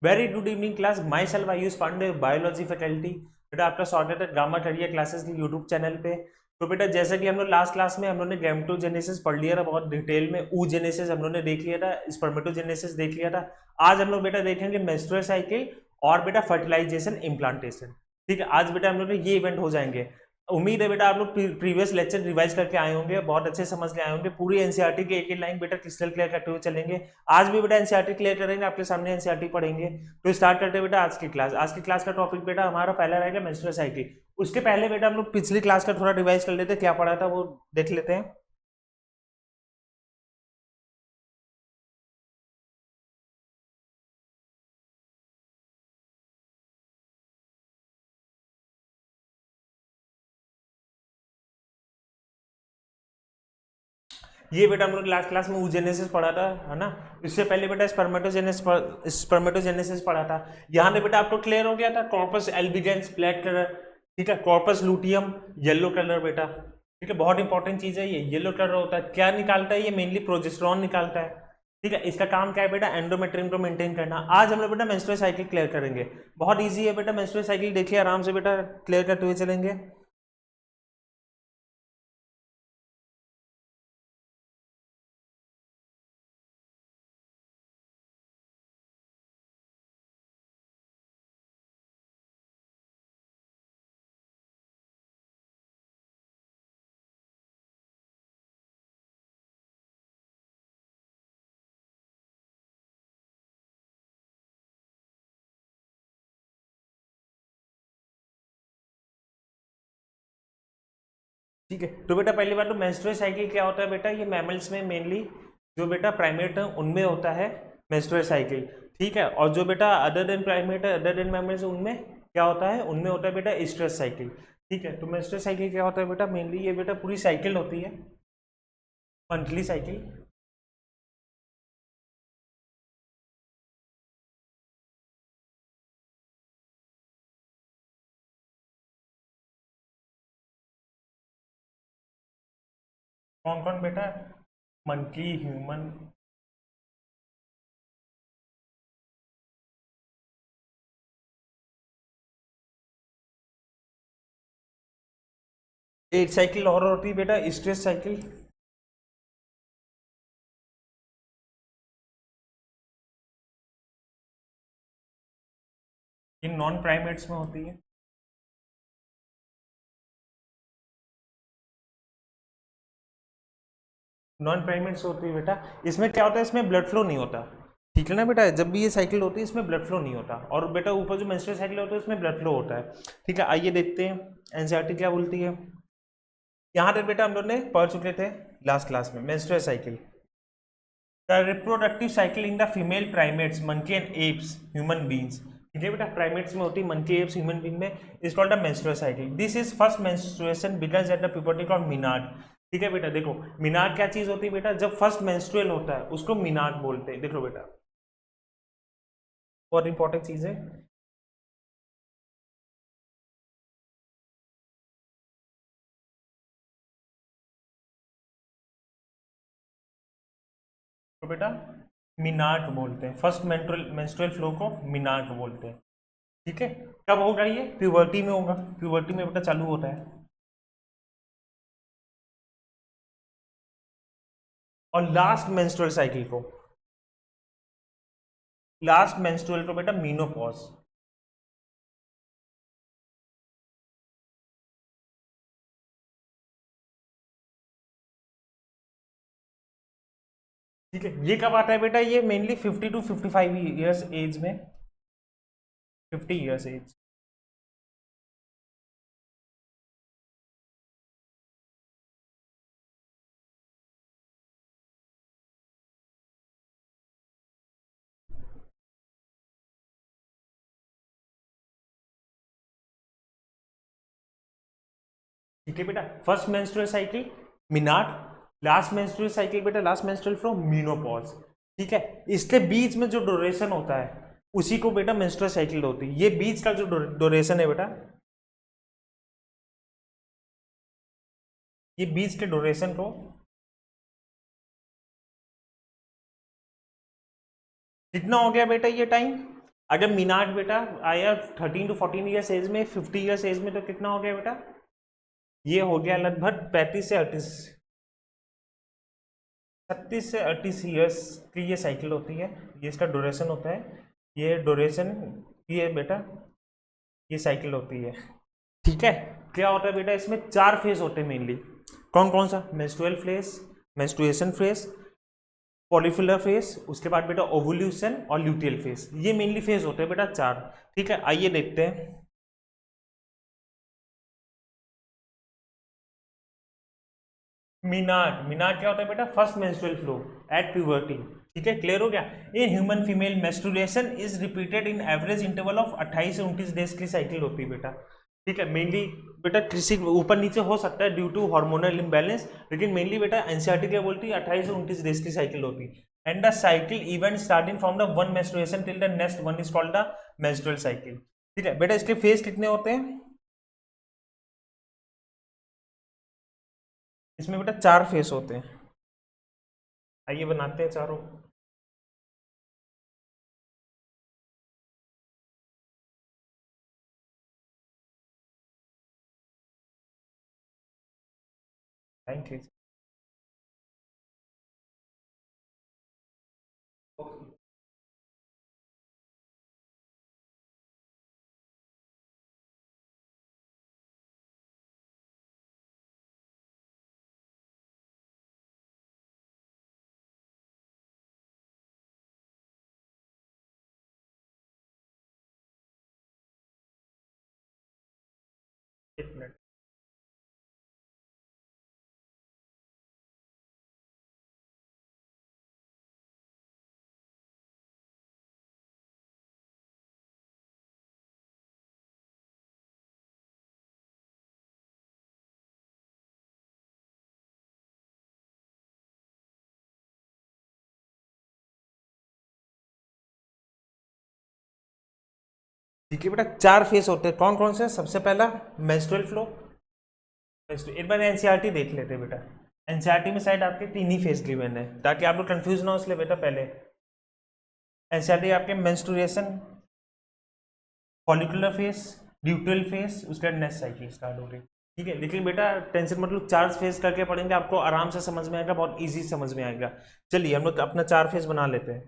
Very good evening class, myself Ayush Pandey, biology faculty. बेटा आपका स्वागत है ग्रामर करियर क्लासेस की यूट्यूब चैनल पे। तो बेटा जैसा कि हम लोग लास्ट क्लास में हम लोग ने गैमेटोजेनेसिस पढ़ लिया था बहुत डिटेल में, oogenesis हम लोग ने देख लिया था, स्पर्मेटोजेनेसिस देख लिया था। आज हम लोग बेटा देखेंगे मेंस्ट्रुअल साइकिल और बेटा फर्टिलाइजेशन इम्प्लांटेशन। ठीक है, आज बेटा हम लोग ये इवेंट हो जाएंगे। उम्मीद है बेटा आप लोग प्रीवियस लेक्चर रिवाइज करके आए होंगे, बहुत अच्छे समझ ले आए होंगे। पूरी एनसीईआरटी के एक एक लाइन बेटा क्रिस्टल क्लियर करते हुए चलेंगे। आज भी बेटा एनसीईआरटी क्लियर करेंगे, आपके सामने एनसीईआरटी पढ़ेंगे। तो स्टार्ट करते हैं बेटा आज की क्लास। आज की क्लास का टॉपिक बेटा हमारा पहला रहेगा मेंस्ट्रुअल साइकिल। उसके पहले बेटा हम लोग पिछली क्लास का थोड़ा रिवाइज कर लेते हैं, क्या पढ़ा था वो देख लेते हैं। ये बेटा हम लोग लास्ट क्लास में oogenesis पढ़ा था, है ना। इससे पहले बेटा स्पर्मेटोजेनेसिस पढ़ा था। यहाँ पे बेटा आपको क्लियर हो गया था, कॉर्पस एल्बिगेंस ब्लैक कलर, ठीक है, कॉर्पस लूटियम येलो कलर बेटा। ठीक है, बहुत इंपॉर्टेंट चीज है ये, येलो कलर होता है, क्या निकालता है ये, मेनली प्रोजेस्टेरॉन निकालता है। ठीक है, इसका काम क्या है बेटा, एंडोमेट्रियम को मेंटेन करना। आज हम लोग बेटा मेंस्ट्रुअल साइकिल क्लियर करेंगे, बहुत ईजी है बेटा। मेंस्ट्रुअल साइकिल देखिए आराम से बेटा क्लियर करते हुए चलेंगे। ठीक है, तो बेटा पहली बात तो मेंस्ट्रुअल साइकिल क्या होता है बेटा, ये मैमल्स में मेनली जो बेटा प्राइमेट है उनमें होता है मेंस्ट्रुअल साइकिल। ठीक है, और जो बेटा अदर देन प्राइमेट है, अदर देन मैमल्स, उनमें क्या होता है, उनमें होता है बेटा स्ट्रेस साइकिल। ठीक है, तो मेंस्ट्रुअल साइकिल क्या होता है बेटा, मेनली ये बेटा पूरी साइकिल होती है, मंथली साइकिल। कौन कौन बेटा, मंकी, ह्यूमन। एक साइकिल और होती है बेटा स्ट्रेस साइकिल। ये नॉन प्राइमेट्स में होती है। नॉन प्राइमेट्स होती है बेटा, इसमें क्या होता है, इसमें ब्लड फ्लो नहीं होता। ठीक है ना बेटा, जब भी ये साइकिल होती है इसमें ब्लड फ्लो नहीं होता, और बेटा ऊपर जो मेंस्ट्रुअल साइकिल होता है उसमें ब्लड फ्लो होता है। ठीक है, आइए देखते हैं एनसीईआरटी क्या बोलती है। यहाँ तक बेटा हम लोग ने पढ़ चुके थे लास्ट क्लास में menstrual cycle. The reproductive cycle in the female primates monkey and apes human beings. ठीक है बेटा, प्राइमेट्स में होती है, मंकी एप्स ह्यूमन बींग में is called the menstrual cycle. This is first menstruation begins at the puberty called menarche. ठीक है बेटा, देखो मीनार्ड क्या चीज होती है बेटा, जब फर्स्ट मेंस्ट्रुअल होता है उसको मीनार्ड बोलते हैं। देखो बेटा बहुत इंपॉर्टेंट चीज है। तो बेटा मीनार्ड बोलते हैं, फर्स्ट मेंस्ट्रुअल फ्लो को मीनार्ड बोलते हैं। ठीक है, कब होगा ये, प्यूबर्टी में होगा, प्यूबर्टी में बेटा चालू होता है। और लास्ट मेंस्ट्रुअल को बेटा मीनोपॉज। ठीक है, ये कब आता है बेटा, ये मेनली 50 टू 55 ईयर्स एज में, 50 ईयर्स एज। ठीक है बेटा, फर्स्ट मेंस्ट्रुअल साइकिल मिनाट, लास्ट मेंस्ट्रुअल साइकिल बेटा लास्ट मेंस्ट्रुअल फ्लो मीनोपॉज। ठीक है, इसके बीच में जो ड्यूरेशन होता है उसी को बेटा मेंस्ट्रुअल साइकिल होती है। ये बीच का जो ड्यूरेशन है बेटा, ये बीच के ड्यूरेशन को कितना हो गया बेटा ये टाइम, अगर मीनाट बेटा आया 13 to 14 ईयर्स एज में, 50 ईयर्स एज में, तो कितना हो गया बेटा? ये हो गया लगभग 35 से 38, 36 से 38 ईयर्स की ये साइकिल होती है, ये इसका ड्यूरेशन होता है, ये ड्यूरेशन, ये बेटा ये साइकिल होती है। ठीक है, क्या होता है बेटा इसमें 4 फेज होते हैं मेनली। कौन कौन सा? Menstrual phase, menstruation phase, proliferative phase, उसके बाद बेटा ओवुल्यूशन और ल्यूटियल फेज, ये मेनली फेज होते हैं बेटा 4। ठीक है, आइए देखते हैं। मीनाट, मीनाट क्या होता है बेटा? First menstrual flow at puberty. ठीक है, क्लियर हो गया? In human female menstruation is repeated in average interval of 28 से 29 डेज की साइकिल होती है बेटा। ठीक है, मेनली बेटा किसी ऊपर नीचे हो सकता है ड्यू टू हार्मोनल इम्बैलेंस, लेकिन मेनली बेटा एनसीईआरटी क्या बोलती है? 28 से 29 डेज की साइकिल होती है। And the cycle event starting from the one menstruation till the next one is called the menstrual cycle. ठीक है बेटा, इसके फेज कितने होते हैं? इसमें बेटा 4 फेज होते हैं। आइए बनाते हैं चारों। Thank you. एक मिनट। ठीक है बेटा, 4 फेज होते हैं। कौन कौन से? सबसे पहला मेंस्ट्रुअल फ्लो। एक बार एनसीईआरटी देख लेते हैं बेटा। एनसीईआरटी में शायद आपके 3 ही फेज गिवन है, ताकि आप लोग कंफ्यूज ना हो, इसलिए बेटा पहले एनसीईआरटी आपके menstruation, follicular phase, luteal phase, उसके बाद नेक्स्ट साइकिल स्टार्ट हो गई। ठीक है, लेकिन बेटा टेंशन मतलब 4 फेज करके पढ़ेंगे, आपको आराम से समझ में आएगा, बहुत इजी समझ में आएगा। चलिए हम लोग अपना 4 फेज बना लेते हैं।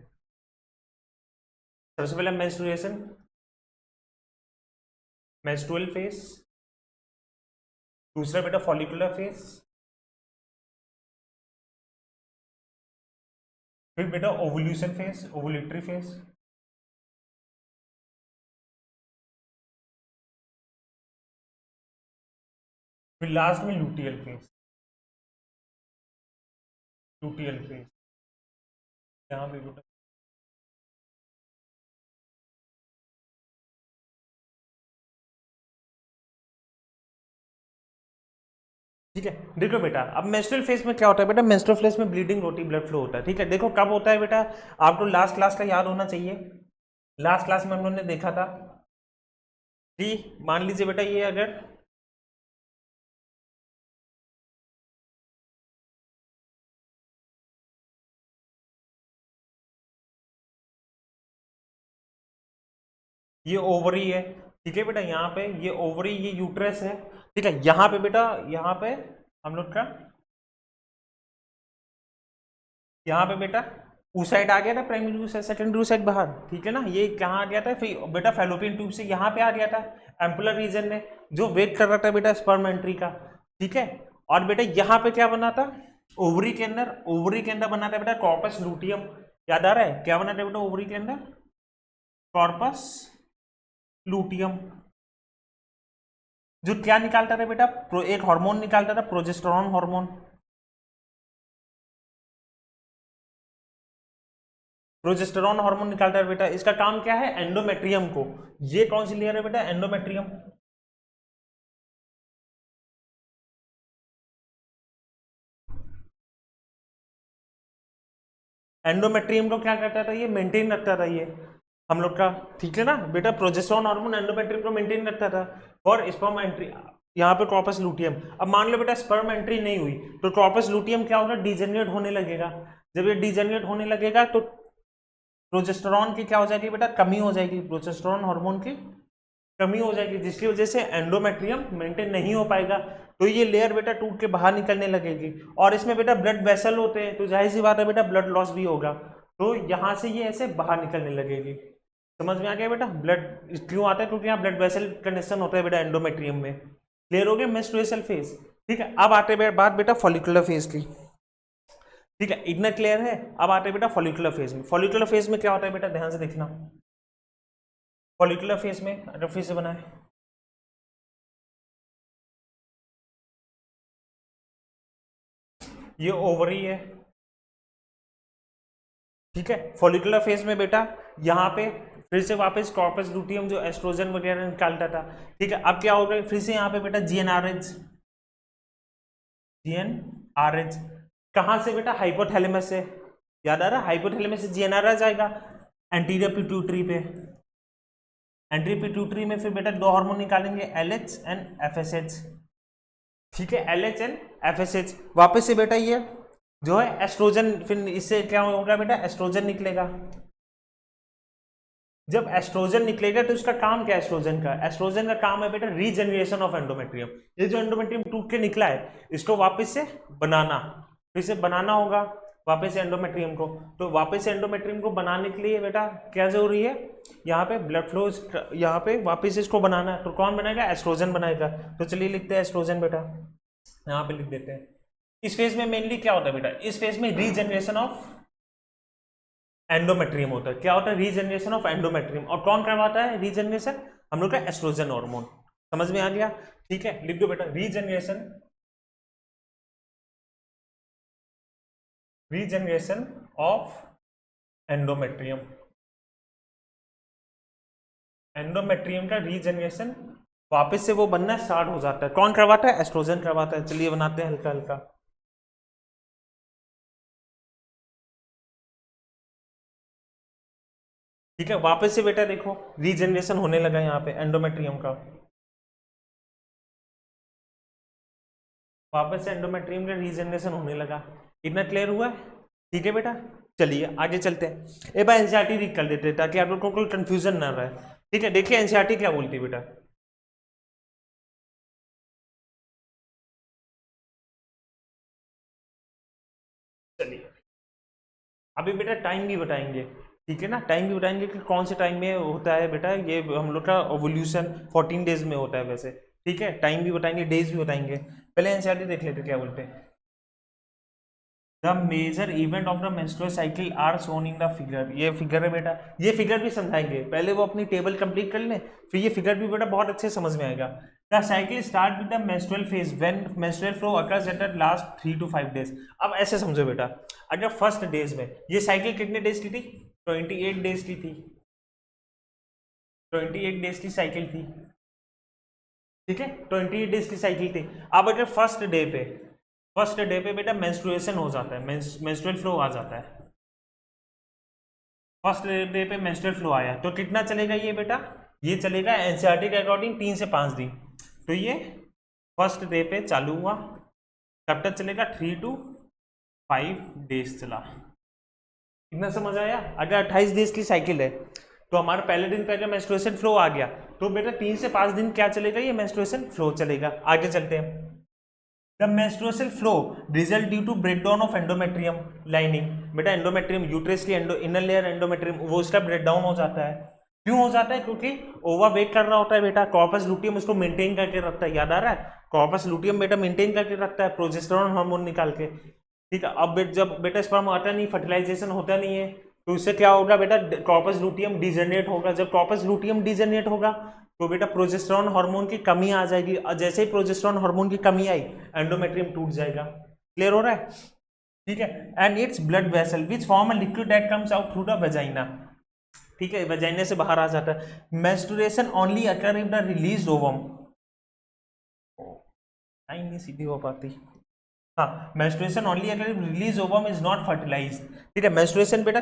सबसे पहले मेंस्ट्रुएशन, मेंस्ट्रुअल फेज, दूसरा बेटा फॉलिकुलर फेज, फिर बेटा ओवुल्यूशन फेज, ओवुलेटरी फेज, फिर लास्ट में लूटियल फेज। लूटियल फेज यहाँ पे बेटा ठीक है। देखो बेटा, अब मेंस्ट्रुअल फेज में क्या होता है बेटा? मेंस्ट्रुअल फेज में ब्लीडिंग होती है, ब्लड फ्लो होता है। ठीक है, देखो कब होता है बेटा? आपको लास्ट क्लास का याद होना चाहिए। लास्ट क्लास में हम लोगों ने देखा था कि मान लीजिए बेटा ये अगर ये ओवरी है। ठीक है बेटा, यहाँ पे ये ओवरी, ये यूट्रस है। ठीक है, यहाँ पे बेटा, यहाँ पे हम लोग का, यहाँ पे बेटा उस साइड आ गया था प्राइमरी यूट्रस, सेकेंडरी यूट्रस बाहर। ठीक है ना, ये कहाँ आ गया था? फिर बेटा फैलोपियन ट्यूब से यहाँ पे आ गया था एम्पुलर रीजन में, जो वेट कर रहा था बेटा स्पर्म एंट्री का। ठीक है, और बेटा यहाँ पे क्या बना था? ओवरी के अंदर, ओवरी के अंदर बना था बेटा कॉर्पस लूटियम। याद आ रहा है क्या बना था बेटा ओवरी के अंदर? कॉर्पस लूटियम, जो क्या निकालता था बेटा? एक हार्मोन निकालता था, प्रोजेस्टेरॉन हार्मोन। प्रोजेस्टेरॉन हार्मोन निकालता है बेटा, इसका काम क्या है? एंडोमेट्रियम को, ये कौन सी लेयर है बेटा? एंडोमेट्रियम। एंडोमेट्रियम को क्या करता था? ये मेंटेन रखता था ये हम लोग का। ठीक है ना बेटा, प्रोजेस्टेरॉन हार्मोन एंडोमेट्रियम को मेंटेन रखता था और स्पर्म एंट्री। यहाँ पे कॉर्पस लूटियम, अब मान लो बेटा स्पर्म एंट्री नहीं हुई, तो कॉर्पस लूटियम क्या होगा? डिजेनरेट होने लगेगा। जब ये डिजेनरेट होने लगेगा तो प्रोजेस्टेरॉन की क्या हो जाएगी बेटा, कमी हो जाएगी, प्रोजेस्टेरॉन हार्मोन की कमी हो जाएगी, जिसकी वजह से एंडोमेट्रियम मेंटेन नहीं हो पाएगा, तो ये लेयर बेटा टूट के बाहर निकलने लगेगी। और इसमें बेटा ब्लड वेसल होते हैं, तो जाहिर सी बात है बेटा ब्लड लॉस भी होगा, तो यहाँ से ये ऐसे बाहर निकलने लगेगी। समझ में आ गया बेटा, ब्लड क्यों आता है, क्योंकि यहाँ ब्लड वेसल कंडीशन होता है बेटा एंडोमेट्रियम में। क्लियर हो गया मेंस्ट्रुएशनल फेज। ठीक है, अब आते हैं बात बेटा फॉलिकुलर फेज की। ठीक है, इतना क्लियर है। अब आते हैं बेटा फॉलिकुलर फेज में। फॉलिकुलर फेज में क्या होता है बेटा, ध्यान से देखना। फॉलिकुलर फेज में अगर फिर से बनाए, ये ओवरी है। ठीक है, फॉलिकुलर फेज में बेटा यहाँ पे फिर से वापस कॉर्पस लुटियम जो एस्ट्रोजन वगैरह निकालता था। ठीक है, अब क्या हो गया, फिर से यहाँ पे बेटा जीएनआरएच, जीएनआरएच कहाँ से बेटा, हाइपोथैलेमस से। याद आ रहा है, हाइपोथैलेमस से जीएनआरएच आएगा एंटीरियर पिट्यूटरी पे। एंटीरियर पिट्यूटरी में फिर बेटा दो हार्मोन निकालेंगे, एलएच एंड एफएसएच। ठीक है, एलएच एंड एफएसएच। वापस से बेटा ये जो है एस्ट्रोजन, फिर इससे क्या होगा बेटा, एस्ट्रोजन निकलेगा। जब एस्ट्रोजन निकलेगा तो इसका काम क्या है, एस्ट्रोजन का, एस्ट्रोजन का काम है बेटा रीजनरेशन ऑफ एंडोमेट्रियम। ये जो एंडोमेट्रियम टूट के निकला है इसको वापस से बनाना, फिर से बनाना होगा वापस से एंडोमेट्रियम को। तो वापस से एंडोमेट्रियम को बनाने के लिए बेटा क्या जरूरी है, यहाँ पे ब्लड फ्लो, यहाँ पे वापस इसको बनाना है, तो कौन बनाएगा, एस्ट्रोजन बनाएगा। तो चलिए लिखते हैं एस्ट्रोजन बेटा, यहाँ पे लिख देते हैं। इस फेज में मेनली क्या होता है बेटा, इस फेज में रीजनरेशन ऑफ एंडोमेट्रियम होता है। क्या होता है, रीजनरेशन ऑफ एंडोमेट्रियम। और कौन करवाता है रीजनरेशन, हम लोग का एस्ट्रोजन हार्मोन। समझ में आ गया। ठीक है, लिख दो बेटा, रीजनरेशन ऑफ एंडोमेट्रियम। एंडोमेट्रियम का रीजनरेशन वापस से वो बनना स्टार्ट हो जाता है। कौन करवाता है, एस्ट्रोजन करवाता है। चलिए बनाते हैं हल्का हल्का। ठीक है, वापस से बेटा देखो रीजनरेशन होने लगा यहाँ पे एंडोमेट्रियम का, वापस से एंडोमेट्रियम का रीजनरेशन होने लगा। इतना क्लियर हुआ है। ठीक है बेटा, चलिए आगे चलते हैं। एक बार एनसीईआरटी रीड कर लेते हैं ताकि आप लोगों को कोई कंफ्यूजन ना रहे। ठीक है, देखिए एनसीईआरटी क्या बोलती है बेटा। चलिए अभी बेटा टाइम भी बताएंगे। ठीक है ना, टाइम भी बताएंगे कि कौन से टाइम में होता है बेटा, ये हम लोग का ओवोल्यूशन 14 डेज में होता है वैसे। ठीक है, टाइम भी बताएंगे, डेज भी बताएंगे। पहले एनसीईआरटी देख लेते क्या बोलते हैं। The major event of the menstrual cycle are shown in the figure. ये फिगर है बेटा, ये फिगर भी समझाएंगे। पहले वो अपनी टेबल कंप्लीट कर लें, फिर ये फिगर भी बेटा बहुत अच्छे समझ में आएगा। The cycle start with the menstrual phase when menstrual flow occurs at the last 3 to 5 days. अब ऐसे समझो बेटा, अगर फर्स्ट डेज में ये साइकिल कितने डेज की थी, 28 डेज की थी, 28 डेज की साइकिल थी। ठीक है, 28 डेज की साइकिल थी। अब अगर फर्स्ट डे पे बेटा मेंस्ट्रुएशन हो जाता है, मेंस्ट्रुअल फ्लो आ जाता है। फर्स्ट डे पे मेंस्ट्रुअल फ्लो आया तो कितना चलेगा ये बेटा, ये चलेगा एनसीईआरटी के अकॉर्डिंग 3 से 5 दिन। तो ये फर्स्ट डे पे चालू हुआ, कब तक चलेगा, 3 to 5 डेज चला। कितना समझ आया। अगर 28 डेज की साइकिल है तो हमारा पहले दिन का मेंस्ट्रुएशन फ्लो आ गया, तो बेटा 3 से 5 दिन क्या चलेगा, ये मेंस्ट्रुएशन फ्लो चलेगा। आगे चलते हैं। The menstrual flow result due to breakdown of endometrium lining. बेटा एंडोमेट्रियम यूट्रस की इनर लेयर एंडोमेट्रियम, वो उसका ब्रेकडाउन हो जाता है। क्यों हो जाता है, क्योंकि ओवरवेट कर रहा होता है बेटा, कॉर्पस लुटियम उसको मेंटेन करके रखता है। याद आ रहा है, कॉर्पस लुटियम बेटा मेंटेन करके रखता है प्रोजेस्टेरॉन हार्मोन निकाल के। ठीक है, अब जब बेटा स्पर्म आता नहीं, फर्टिलाइजेशन होता नहीं है, तो उससे क्या होगा बेटा, कॉर्पस लुटियम डिजेनरेट होगा। जब कॉर्पस लुटियम डिजेनरेट होगा तो बेटा प्रोजेस्टेरॉन हार्मोन की कमी आ जाएगी, और जैसे ही प्रोजेस्टेरॉन हार्मोन की कमी आई एंडोमेट्रियम टूट जाएगा। क्लियर हो रहा है। ठीक है, and it's blood vessel which form a liquid that comes out through the vagina. ठीक है, वेजाइना से बाहर आ जाता है। Menstruation only occur if the release ovum, line नहीं सीधी हो पाती। हाँ, मेंस्ट्रुएशन ओनली अगर release ovum is not fertilise. ठीक है, मेंस्ट्रुएशन बेटा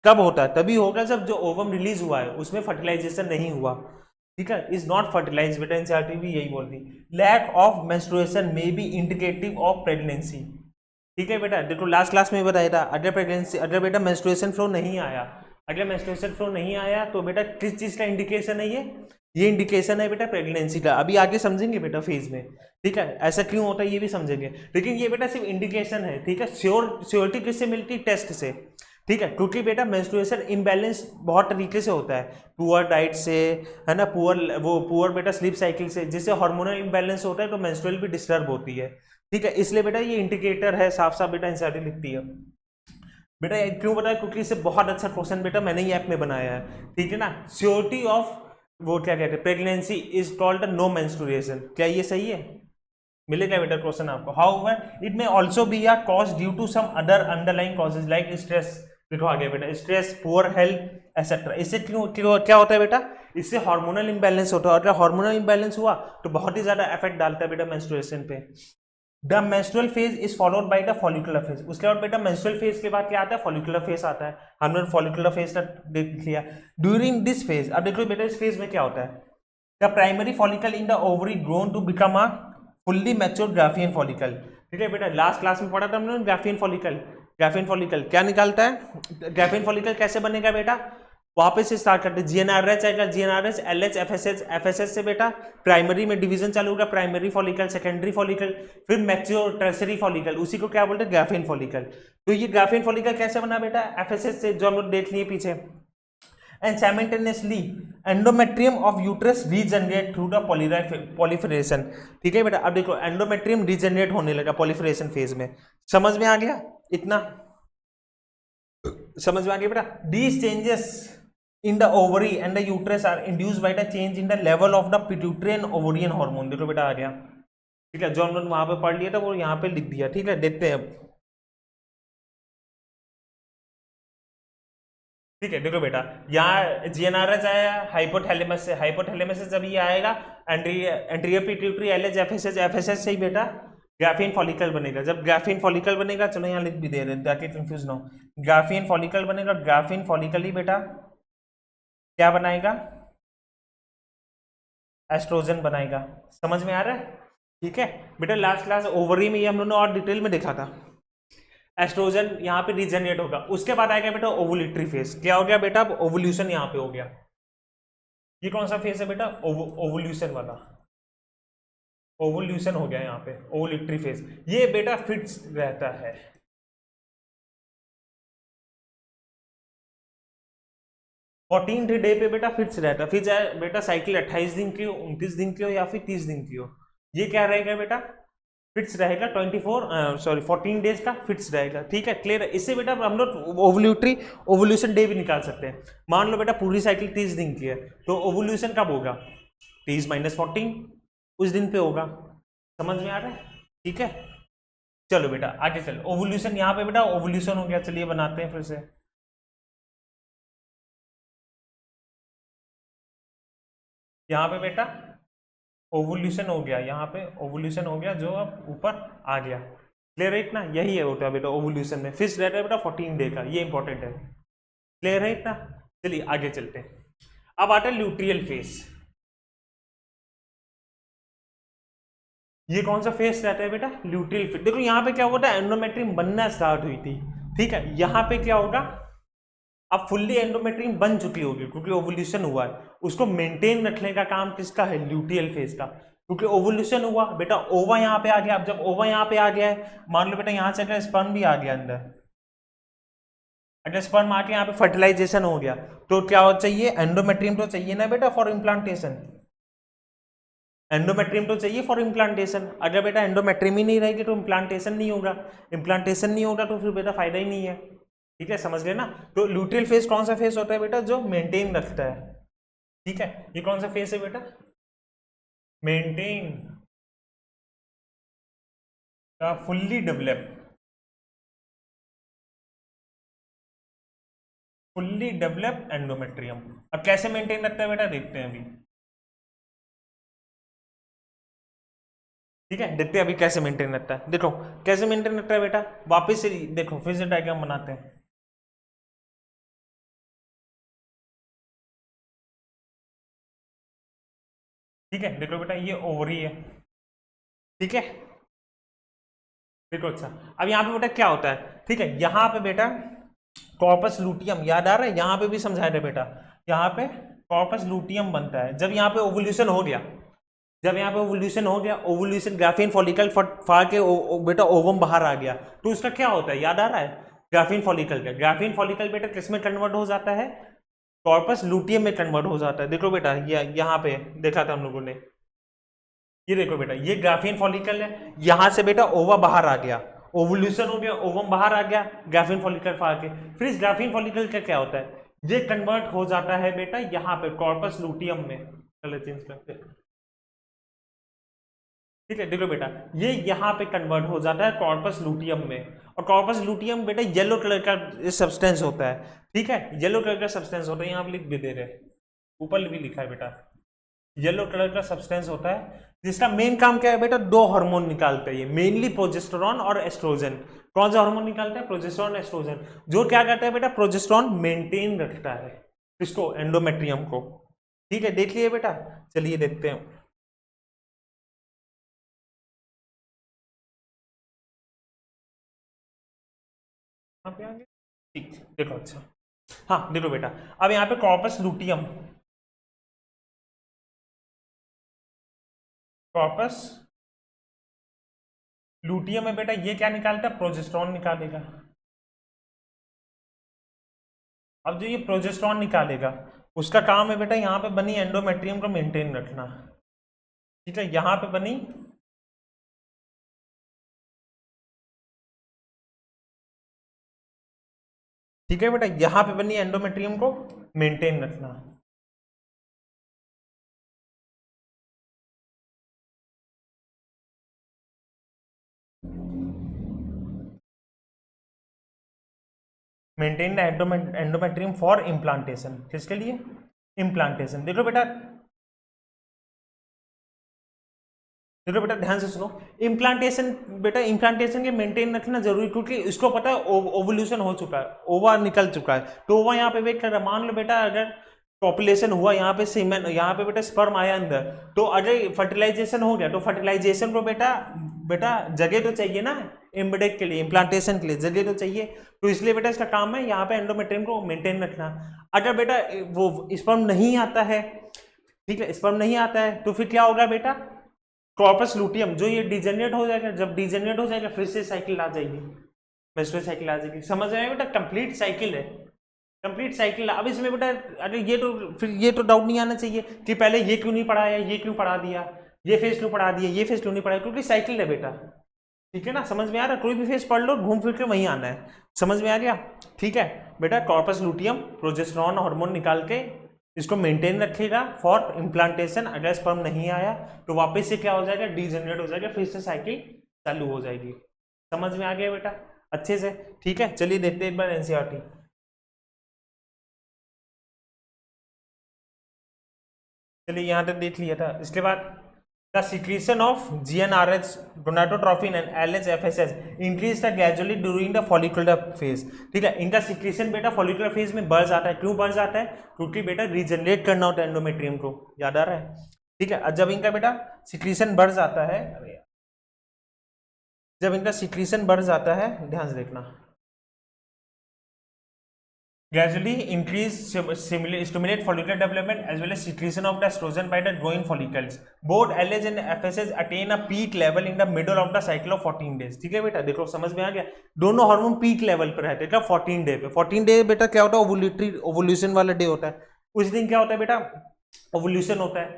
कब होता है, तभी होगा जब जो ओवम रिलीज हुआ है उसमें फर्टिलाइजेशन नहीं हुआ। ठीक है, इज नॉट फर्टिलाइज बेटा, एनसीईआरटी भी यही बोल रही। Lack of menstruation may be indicative of pregnancy. ठीक है बेटा, देखो लास्ट क्लास में बताया था, अगर बेटा मेंस्ट्रुएशन फ्लो नहीं आया अगर मेंस्ट्रुएशन फ्लो नहीं आया तो बेटा किस चीज का इंडिकेशन है ये इंडिकेशन है बेटा प्रेगनेंसी का। अभी आगे समझेंगे बेटा फेज में, ठीक है, ऐसा क्यों होता है ये भी समझेंगे, लेकिन ये बेटा सिर्फ इंडिकेशन है, ठीक है। श्योरिटी किससे मिलती है? टेस्ट से, ठीक है, क्योंकि बेटा मेंस्ट्रुएशन इम्बैलेंस बहुत तरीके से होता है, पुअर डाइट से, है ना, पुअर बेटा स्लीप साइकिल से, जिससे हार्मोनल इम्बैलेंस होता है तो मेंस्ट्रुअल भी डिस्टर्ब होती है, ठीक है। इसलिए बेटा ये इंडिकेटर है, साफ साफ बेटा एनसीईआरटी लिखती है। बेटा क्यों बताया? क्योंकि इससे बहुत अच्छा क्वेश्चन बेटा मैंने ही ऐप में बनाया है, ठीक है ना। श्योरिटी ऑफ वो क्या कहते हैं pregnancy is called no menstruation, क्या ये सही है? मिलेगा बेटा क्वेश्चन आपको। However it may also be a cause due to some other underlying causes like stress, देखो आ गया बेटा, स्ट्रेस, पुअर हेल्थ एसेट्रा। इससे क्यों क्या होता है बेटा? इससे हार्मोनल इंबैलेंस होता है, और अगर हार्मोनल इंबैलेंस हुआ तो बहुत ही ज्यादा इफेक्ट डालता है बेटा मेंस्ट्रुएशन पे। The menstrual phase is followed by the follicular phase, उसके बाद बेटा मेंस्ट्रुअल फेज के बाद क्या आता है? फॉलिकुलर फेज आता है। हमने फॉलिकुलर फेज तक देख लिया। ड्यूरिंग दिस फेज, अब देखो बेटा इस फेज में क्या होता है? The primary follicle in the ovary grown to become a fully mature Graafian follicle, ठीक है बेटा। लास्ट क्लास में पढ़ा था हमने ग्राफियन फॉलिकल। ग्राफियन फॉलिकल क्या निकालता है? ग्राफियन फॉलिकल कैसे बनेगा बेटा? वापस से स्टार्ट करते, जीएनआरएच आएगा, जीएनआरएच, एलएच, एफएसएच, एफएसएच से बेटा प्राइमरी में डिवीजन चालू होगा, प्राइमरी फॉलिकल, सेकेंडरी फॉलिकल, फिर मैच्योर टर्सरी फॉलिकल, उसी को क्या बोलते हैं? Graafian follicle. तो ये ग्राफियन फॉलिकल कैसे बना बेटा? एफएसएच से, जो हम लोग देख लिए पीछे। And simultaneously endometrium of uterus regenerate through the proliferation, ठीक है बेटा। अब देखो एंडोमेट्रियम रीजनरेट होने लगा पॉलीफरेशन फेज में, समझ में आ गया? इतना समझ में आ गया बेटा। These changes in the ovary and the uterus are induced by the change in the level of the pituitary and ovarian hormone, देखो बेटा आ गया, ठीक है। जो हम लोग वहां पे पढ़ लिया था वो यहाँ पे लिख दिया, ठीक है। देखते हैं अब, ठीक है। देखो बेटा यहाँ जीएनआरएच आया हाइपोथैलेमस से, हाइपोथैलेमस से जब ये आएगा anterior pituitary, LH, FSH, FSH से ही बेटा ग्राफियन फॉलिकल बनेगा। जब ग्राफियन फॉलिकल बनेगा, चलो यहाँ लिख भी दे रहे ताकि कंफ्यूज ना हो, ग्राफियन फॉलिकल बनेगा। ग्राफियन फॉलिकल ही बेटा क्या बनाएगा? एस्ट्रोजन बनाएगा। समझ में आ रहा है? ठीक है बेटा। लास्ट क्लास ओवरी में ये हम लोगों ने और डिटेल में देखा था। एस्ट्रोजन यहाँ पे रीजनरेट होगा, उसके बाद आएगा बेटा ओवुलेटरी फेज। क्या हो गया बेटा? अब ओवुल्यूशन यहाँ पे हो गया। ये कौन सा फेज है बेटा? ओवुल्यूशन वाला, ओवुल्यूशन हो गया यहाँ पे, ओवुलेटरी फेज। ये बेटा फिक्स रहता है, 14th डे पे बेटा फिक्स रहता है। फिर चाहे बेटा साइकिल 28 दिन की हो, 29 दिन की हो, या फिर 30 दिन की हो, ये क्या रहेगा बेटा? फिक्स रहेगा। 14 डेज का फिक्स रहेगा, ठीक है। क्लियर है? इससे बेटा हम लोग ओवुल्यूशन डे भी निकाल सकते हैं। मान लो बेटा पूरी साइकिल 30 दिन की है, तो ओवुल्यूशन कब होगा? 30 - 14 उस दिन पे होगा। समझ में आ रहा है? ठीक है, चलो बेटा आगे चलो। ओवुल्यूशन यहाँ पे बेटा ओवुल्यूशन हो गया, चलिए बनाते हैं फिर से। यहाँ पे बेटा ओवुल्यूशन हो गया, यहाँ पे ओवुल्यूशन हो गया, जो अब ऊपर आ गया। क्लियर है इतना? यही है होता है बेटा ओवुल्यूशन में, फिक्स रहता है बेटा 14 डे का, ये इंपॉर्टेंट है। क्लियर है इतना? चलिए आगे चलते हैं। अब आता है ल्यूट्रियल फेज। ये कौन सा फेज रहता है बेटा? ल्यूट्रियल फेज। देखो यहाँ पे क्या हुआ था? एंडोमेट्रियम बनना स्टार्ट हुई थी, ठीक है। यहाँ पे क्या होगा? अब फुल्ली एंडोमेट्रियम बन चुकी होगी क्योंकि ओवुल्यूशन हुआ है। उसको मेंटेन रखने का काम किसका है? ल्यूटियल फेज का। क्योंकि ओवुल्यूशन हुआ बेटा, ओवा यहाँ पे आ गया। अब जब ओवा यहाँ पे आ गया है, मान लो बेटा यहाँ से अगर स्पर्म भी आ गया अंदर, अगर स्पर्म आके यहाँ पे फर्टिलाइजेशन हो गया, तो क्या हो चाहिए? एंडोमेट्रियम तो चाहिए ना बेटा फॉर इम्प्लांटेशन। एंडोमेट्रियम तो चाहिए फॉर इम्प्लांटेशन। अगर बेटा एंडोमेट्रियम ही नहीं रहेगी तो इम्प्लांटेशन नहीं होगा, इम्प्लांटेशन नहीं होगा तो फिर बेटा फायदा ही नहीं है, ठीक है। समझ गए ना? तो ल्यूट्रियल फेज कौन सा फेज होता है बेटा? जो मेंटेन रखता है, ठीक है। ये कौन सा फेज है बेटा? Maintain the fully develop endometrium. अब कैसे मेंटेन रखता है बेटा? देखते हैं अभी, ठीक है। देखते हैं अभी कैसे मेंटेन रखता है। देखो कैसे मेंटेन रखता है बेटा, वापस से देखो, फिर से डायग्राम बनाते हैं। ठीक है, देखो बेटा ये ओवरी है, ठीक है। देखो अच्छा, अब यहाँ पे बेटा क्या होता है? ठीक है, यहाँ पे बेटा कॉर्पस लूटियम याद आ रहा है, यहाँ पे भी समझाया था बेटा, यहाँ पे कॉर्पस लूटियम बनता है जब यहाँ पे ओवुलेशन हो गया, जब यहाँ पे ओवुलेशन हो गया, ओवुलेशन ग्राफीन फॉलिकल फाड़ के बेटा ओवम बाहर आ गया, तो उसका क्या होता है याद आ रहा है, ग्राफीन फॉलिकल का, ग्राफीन फॉलिकल बेटा किस में कन्वर्ट हो जाता है, कॉर्पस लूटियम में कन्वर्ट हो जाता है। देखो बेटा यहाँ पे देखा था हम लोगों ने, ये देखो बेटा ये ग्राफीन फॉलिकल है, यहां से बेटा ओवा बाहर आ गया, ओवुलेशन हो गया, ओवम बाहर आ गया, ग्राफीन फॉलिकल फाड़ के, फिर इस ग्राफीन फॉलिकल का क्या होता है, ये कन्वर्ट हो जाता है बेटा यहाँ पे कॉर्पस लूटियम में, कलर चेंज करते हैं, ठीक है। देखो बेटा ये यहाँ पे कन्वर्ट हो जाता है कॉर्पस लूटियम में, और कॉर्पस लूटियम बेटा येलो कलर का सब्सटेंस होता है, ठीक है, येलो कलर का सब्सटेंस होता है, यहाँ पे लिख भी दे रहे, ऊपर भी लिखा है बेटा, येलो कलर का सब्सटेंस होता है, जिसका मेन काम क्या है बेटा, दो हार्मोन निकालते हैं ये, मेनली प्रोजेस्टेरॉन और एस्ट्रोजन। कौन सा हार्मोन निकालता है, प्रोजेस्टेरॉन एस्ट्रोजन, जो क्या करता है बेटा, प्रोजेस्टेरॉन मेंटेन रखता है इसको, एंडोमेट्रियम को, ठीक है, देख लिए बेटा। चलिए देखते हैं, यहाँ पे आगे, ठीक, देखो अच्छा, हाँ देखो बेटा, अब यहाँ पे कॉर्पस लूटियम, कॉर्पस लूटियम में बेटा ये क्या निकालता है, प्रोजेस्टेरॉन निकालेगा। अब जो ये प्रोजेस्टेरॉन निकालेगा उसका काम है बेटा यहाँ पे बनी एंडोमेट्रियम को मेंटेन रखना, ठीक है, यहाँ पे बनी, ठीक है बेटा, यहाँ पे बनी एंडोमेट्रियम को मेंटेन रखना, maintain the endometrium for implantation, किसके लिए, इम्प्लांटेशन। देखो बेटा, देखो बेटा ध्यान से सुनो, इम्प्लांटेशन बेटा, इम्प्लांटेशन के मेंटेन रखना जरूरी, क्योंकि इसको पता है ओवुलेशन हो चुका है, ओवा निकल चुका है, तो ओवा यहाँ पे वेट कर रहा है, मान लो बेटा अगर पॉपुलेशन हुआ यहाँ पे सीमेन, यहाँ पे बेटा स्पर्म आया अंदर, तो अगर फर्टिलाइजेशन हो गया तो फर्टिलाइजेशन को बेटा बेटा जगह तो चाहिए ना, एम्ब्रेक के लिए, इम्प्लांटेशन के लिए जगह तो चाहिए, तो इसलिए बेटा इसका काम है यहाँ पे एंडोमेट्रियम को मेंटेन रखना। अगर बेटा वो स्पर्म नहीं आता है, ठीक है, स्पर्म नहीं आता है, तो फिर क्या होगा बेटा, कॉर्पस लूटियम जो ये डिजेनरेट हो जाएगा, जब डिजेनरेट हो जाएगा फिर से साइकिल आ जाएगी, मेंस्ट्रुअल साइकिल आ जाएगी, समझ में आया बेटा, कंप्लीट साइकिल है, कंप्लीट साइकिल। अब इसमें बेटा अरे ये तो फिर ये तो डाउट नहीं आना चाहिए कि पहले ये क्यों नहीं पढ़ाया, ये क्यों पढ़ा दिया, ये फेज क्यों पढ़ा दिया, ये फेज क्यों नहीं पढ़ाया, क्योंकि साइकिल है बेटा, ठीक है ना, समझ में आ रहा है, कोई भी फेज पढ़ लो घूम फिर के वहीं आना है, समझ में आ गया, ठीक है बेटा। कॉर्पस लूटियम प्रोजेस्टेरॉन हार्मोन निकाल के इसको मेंटेन रखेगा फॉर इम्प्लांटेशन, अगर स्पर्म नहीं आया तो वापस से क्या हो जाएगा, डीजनरेट हो जाएगा, फिर से साइकिल चालू हो जाएगी, समझ में आ गया बेटा अच्छे से, ठीक है। चलिए देखते हैं एक बार एनसीईआरटी, चलिए यहाँ तक देख लिया था, इसके बाद the secretion of GnRH gonadotrophin and LH-FSH increase the gradually during the follicular phase, ठीक है, इनका सिक्रीशन बेटा फॉलिकुलर फेज में बढ़ जाता है, क्यों बढ़ जाता है, क्योंकि बेटा रीजनरेट करना होता है एंडोमेट्रियम को, याद आ रहा है, ठीक है। जब इनका बेटा सिक्रीशन बढ़ जाता है, जब इनका सिक्रीशन बढ़ जाता है, ध्यान से देखना, gradually increase stimulate follicular development as well as secretion of the estrogen by the growing follicles. Both LH and FSH attain a peak level in the middle of the cycle of 14 days, ठीक है बेटा, देखो समझ में आ गया, दोनों hormone peak level पर रहते हैं 14 डे पे, 14 डे बेटा क्या होता है, ओवुलेशन वाला डे होता है, उस दिन क्या होता है बेटा, ओवुलेशन होता है,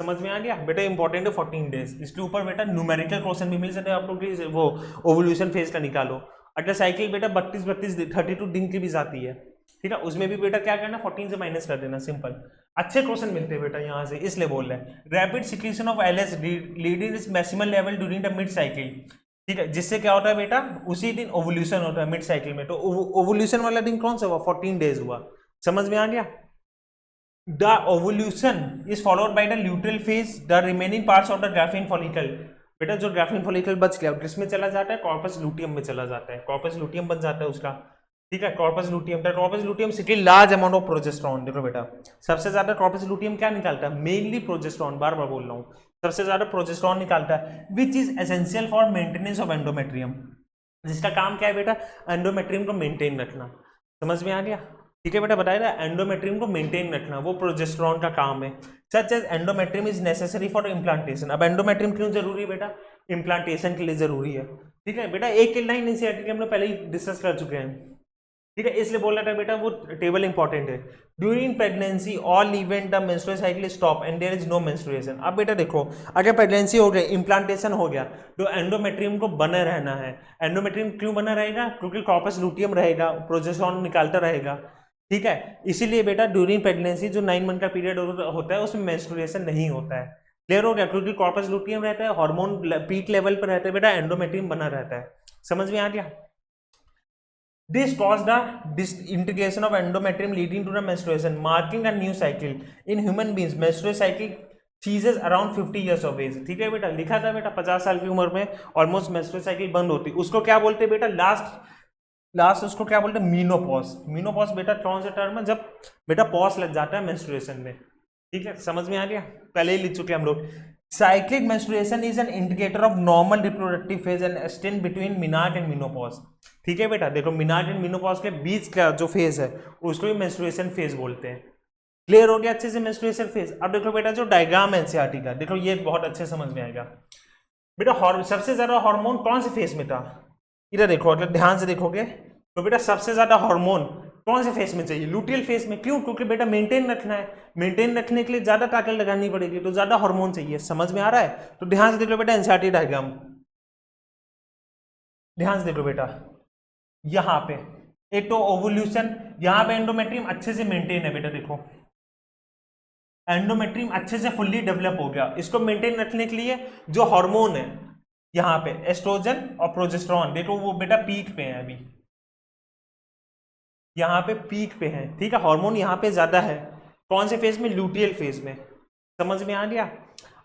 समझ में आ गया बेटा, इंपॉर्टेंट है 14 डेज। इसके ऊपर बेटा न्यूमेरिकल क्वेश्चन भी मिल सकते हैं आप लोग, वो ओवुलेशन फेज का निकालो, अगर साइकिल बेटा 32 दिन की भी जाती है, ठीक है, उसमें भी बेटा क्या करना, 14 से माइनस कर देना, सिंपल। अच्छे क्वेश्चन मिलते हैं बेटा यहाँ से, इसलिए बोल रहे हैं rapid secretion of LH leading is maximum level during the mid cycle, ठीक है, जिससे क्या होता है बेटा, उसी दिन ओवुलेशन होता है मिड साइकिल में, तो ओवुलेशन वाला दिन कौन सा हुआ, 14 डेज हुआ, समझ में आ गया। The ovulation is followed by the luteal phase, the remaining parts of the Graafian follicle, बेटा जो ग्राफीन फॉलिकल बच गया किसमें चला जाता है, कॉर्पस लूटियम में चला जाता है, कॉर्पस लूटियम बन जाता है उसका, ठीक है, corpus luteum, corpus luteum city large amount of progesterone, देखो बेटा सबसे ज्यादा कॉर्पस लूटियम क्या निकालता है, मेनली प्रोजेस्टेरॉन, बार बार बोल रहा हूँ, सबसे ज्यादा प्रोजेस्टेरॉन निकालता है, which is essential for maintenance of endometrium, जिसका काम क्या है बेटा, एंडोमेट्रियम को मेंटेन रखना, समझ में आ गया? ठीक है बेटा, बताया था एंडोमेट्रियम को मेंटेन रखना वो प्रोजेस्टेरॉन का काम है। Such as endometrium is necessary for implantation. अब एंडोमेट्रियम क्यों जरूरी है बेटा? इम्प्लांटेशन के लिए जरूरी है। ठीक है बेटा, एक लाइन एनसीईआरटी हम लोग पहले ही डिस्कस कर चुके हैं। ठीक है, इसलिए बोल रहा था बेटा वो टेबल इंपॉर्टेंट है। During pregnancy all event the menstrual cycle stop and there is no menstruation. अब बेटा देखो, अगर प्रेगनेंसी हो गई, इम्प्लांटेशन हो गया, तो एंडोमेट्रियम को बना रहना है। एंडोमेट्रियम क्यों बना रहेगा? क्योंकि कॉर्पस लूटियम रहेगा, प्रोजेस्टेरॉन निकालता रहेगा। ठीक है, इसीलिए बेटा ड्यूरिंग प्रेगनेंसी जो 9 मंथ का पीरियड होता है उसमें मेंस्ट्रुएशन नहीं होता है। क्लियर हो गया? क्योंकि कॉर्पस लूटियम रहता है, हार्मोन पीक लेवल पर रहता है बेटा, एंडोमेट्रियम बना रहता है। समझ में आ गया? This caused the disintegration of endometrium leading to the menstruation, marking a new cycle. In human beings, menstrual cycle ceases around 50 years of age. ठीक है बेटा, लिखा था बेटा 50 साल की उम्र में ऑलमोस्ट मेंस्ट्रुअल साइकिल बंद होती है। उसको क्या बोलते हैं बेटा? लास्ट उसको क्या बोलते हैं? मीनोपॉज। मीनोपॉज बेटा कौन सा टर्म है? जब बेटा पॉज लग जाता है मेंस्ट्रुएशन में। ठीक है, समझ में आ गया? पहले ही लिख चुके हम लोग। Cyclic menstruation is an indicator of normal reproductive phase and extend between menarche and menopause. ठीक है बेटा, देखो मिनार्क एंड मिनोपॉज के बीच का जो फेज है उसको भी मेंस्ट्रुएशन फेज बोलते हैं। क्लियर हो गया अच्छे से मेंस्ट्रुएशन फेज? अब देखो बेटा जो डायग्राम है एनसीईआरटी का, देखो ये बहुत अच्छे समझ में आएगा बेटा। सबसे ज्यादा हार्मोन कौन से फेज में था? इधर देखो, अगर ध्यान से देखोगे तो बेटा सबसे ज्यादा हार्मोन कौन से फेज में चाहिए? लूटियल फेज में। क्यों? क्योंकि बेटा मेंटेन रखना है, मेंटेन रखने के लिए ज्यादा ताकत लगानी पड़ेगी, तो ज्यादा हार्मोन चाहिए। समझ में आ रहा है? तो ध्यान से देख लो बेटा एनसीईआरटी डायग्राम, ध्यान से देखो बेटा। यहाँ पे एक तो ओवुल्यूशन, यहाँ पे एंडोमेट्रियम अच्छे से मेंटेन है बेटा। देखो एंडोमेट्रियम अच्छे से फुल्ली डेवलप हो गया। इसको मेंटेन रखने के लिए जो हार्मोन है यहाँ पे एस्ट्रोजन और प्रोजेस्टेरॉन, देखो वो बेटा पीक पे है अभी, यहाँ पे पीक पे है। ठीक है, हार्मोन यहाँ पे ज्यादा है। कौन से फेज में? लूटियल फेज में। समझ में आ गया?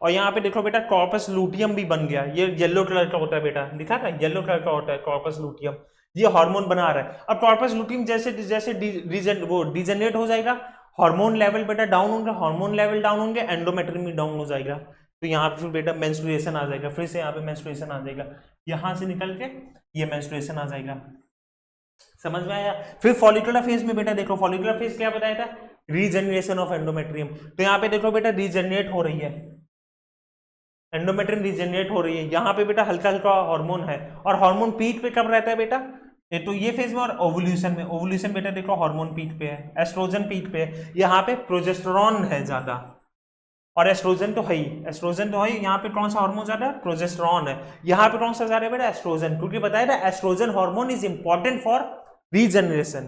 और यहाँ पे देखो बेटा कॉर्पस लूटियम भी बन गया। ये येलो कलर का होता है बेटा, लिखा था येलो कलर का होता है कॉर्पस लूटियम। ये हार्मोन बना रहा है। अब कॉर्पस लूटियम जैसे जैसे डिजेनरेट हो जाएगा, हार्मोन लेवल बेटा डाउन होंगे, हार्मोन लेवल डाउन होंगे, एंडोमेट्रियम भी डाउन हो जाएगा। तो यहाँ पे फिर बेटा मेंस्ट्रुएशन आ जाएगा, फिर से यहाँ पे मेंस्ट्रुएशन आ जाएगा, यहाँ से निकल के ये मेंस्ट्रुएशन आ जाएगा। समझ में आया? फिर फॉलिकुलर फेज में बेटा देखो, फॉलिकुलर फेज क्या बताया था? Regeneration of endometrium. तो यहाँ पे देखो बेटा रीजनरेट हो रही है, एंडोमेट्रियम रीजनरेट हो रही है। यहाँ पे बेटा हल्का हल्का हार्मोन है, और हार्मोन पीक पे कब रहता है बेटा? तो ये फेज में और ओवुल्यूशन में। ओवुल्यूशन बेटा देखो हार्मोन पीक पे है, एस्ट्रोजन पीक पे है, यहाँ पे प्रोजेस्टेरॉन है ज्यादा, और एस्ट्रोजन तो है ही, एस्ट्रोजन तो है ही। यहाँ पे कौन सा हार्मोन ज्यादा है? प्रोजेस्टेरॉन है। यहाँ पे कौन सा ज्यादा है बेटा? एस्ट्रोजन, क्योंकि बताया था estrogen hormone is important for regeneration.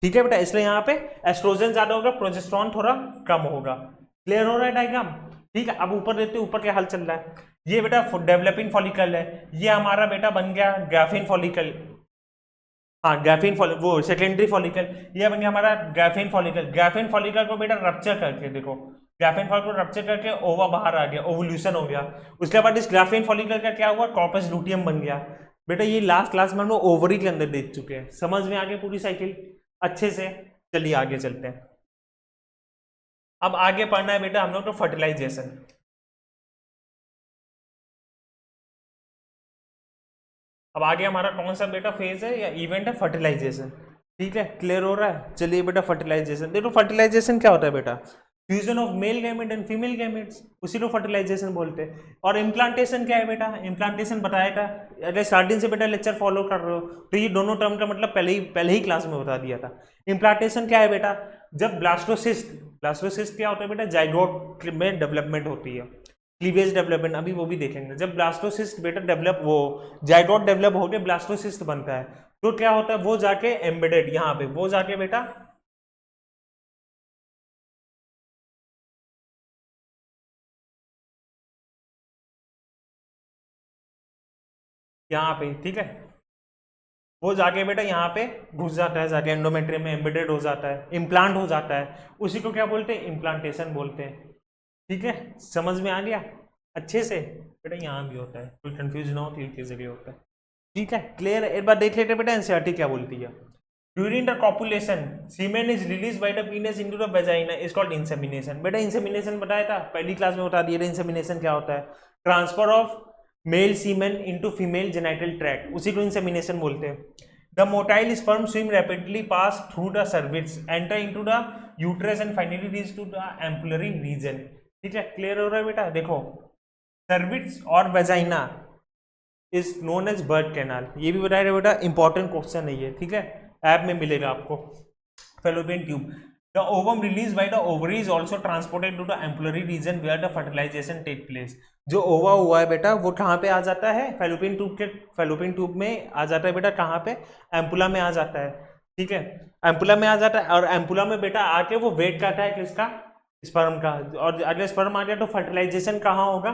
ठीक है बेटा, इसलिए यहाँ पे एस्ट्रोजन ज्यादा होगा, प्रोजेस्टेरॉन थोड़ा कम होगा। क्लियर हो रहा है डायग्राम? ठीक है, अब ऊपर देखते ऊपर क्या हाल चल रहा है। ये बेटा डेवलपिंग फॉलिकल है, ये हमारा बेटा बन गया ग्राफीन फॉलिकल। हाँ ग्राफीन वो सेकेंडरी फॉलिकल, ये बन गया हमारा ग्राफीन फॉलिकल। ग्राफीन फॉलिकल को बेटा रप्चर करके देखो, ग्राफीन फॉलिकल को रप्चर करके ओवा बाहर आ गया, ओवुल्यूशन हो गया। उसके बाद इस ग्राफीन फॉलिकल का क्या हुआ? कॉर्पस लूटियम बन गया। बेटा ये लास्ट क्लास में हम लोग ओवरी के अंदर देख चुके हैं। समझ में आ गई पूरी साइकिल अच्छे से? चलिए आगे चलते हैं। अब आगे पढ़ना है बेटा हम लोग तो फर्टिलाइजेशन। अब आगे हमारा कौन सा बेटा फेज है या इवेंट है? फर्टिलाइजेशन। ठीक है, क्लियर हो रहा है? चलिए बेटा फर्टिलाइजेशन देखो। फर्टिलाइजेशन क्या होता है बेटा? Fusion of male gamete and female gametes, उसी को फर्टिलाइजेशन बोलते हैं। और इम्प्लांटेशन क्या है बेटा? इम्प्लांटेशन बताया था, अरे स्टार्टिंग से बेटा लेक्चर फॉलो कर रहे हो तो ये दोनों टर्म का मतलब पहले ही क्लास में बता दिया था। इम्प्लांटेशन क्या है बेटा? जब ब्लास्टोसिस्ट क्या होता है बेटा? जाइगोट में डेवलपमेंट होती है, क्लीवेज डेवलपमेंट, अभी वो भी देखेंगे। जब ब्लास्टोसिस्ट बेटा जाइगोट डेवलप होकर ब्लास्टोसिस्ट बनता है, तो क्या होता है? वो जाके एम्बेडेड यहाँ पे, वो जाके बेटा यहाँ पे, ठीक है, वो जाके बेटा यहाँ पे घुस जाता है, जाके एंडोमेट्रियम में एम्बेडेड हो जाता है, इम्प्लांट हो जाता है। उसी को क्या बोलते हैं? इम्प्लांटेशन बोलते हैं। ठीक है, समझ में आ गया अच्छे से? बेटा यहाँ भी होता है, कोई कंफ्यूज ना हो तो एक जगह होता है। ठीक है, क्लियर? एक बार देख लेते हैं बेटा एनसीईआरटी क्या बोलती है। During the copulation semen is release by the penis into the vagina is called insemination. बेटा इंसेमिनेशन बताया था, पहली क्लास में बता दिया था इंसेमिनेशन क्या होता है। Transfer of male semen into female genital tract, उसी को इंसेमिनेशन बोलते हैं। The motile sperm swim rapidly pass through the cervix, enter into the uterus and finally reach to the ampullary region. ठीक है, क्लियर हो रहा है बेटा? देखो, सर्विक्स और vagina is known as birth canal, ये भी बताया बेटा, इंपॉर्टेंट क्वेश्चन है ये। ठीक है, ऐप में मिलेगा आपको। Fallopian tube, the ovum release by the ovary is also transported to the ampullary region where the fertilization take place. जो ओवा हुआ है बेटा वो कहाँ पे आ जाता है? फेलोपियन ट्यूब के, फेलोपियन ट्यूब में आ जाता है बेटा। कहाँ पे? एम्पुला में आ जाता है। ठीक है, एम्पुला में आ जाता है, और एम्पुला में बेटा आके वो वेट करता है किसका? स्पर्म का। और अगर स्पर्म आ गया तो फर्टिलाइजेशन कहाँ होगा?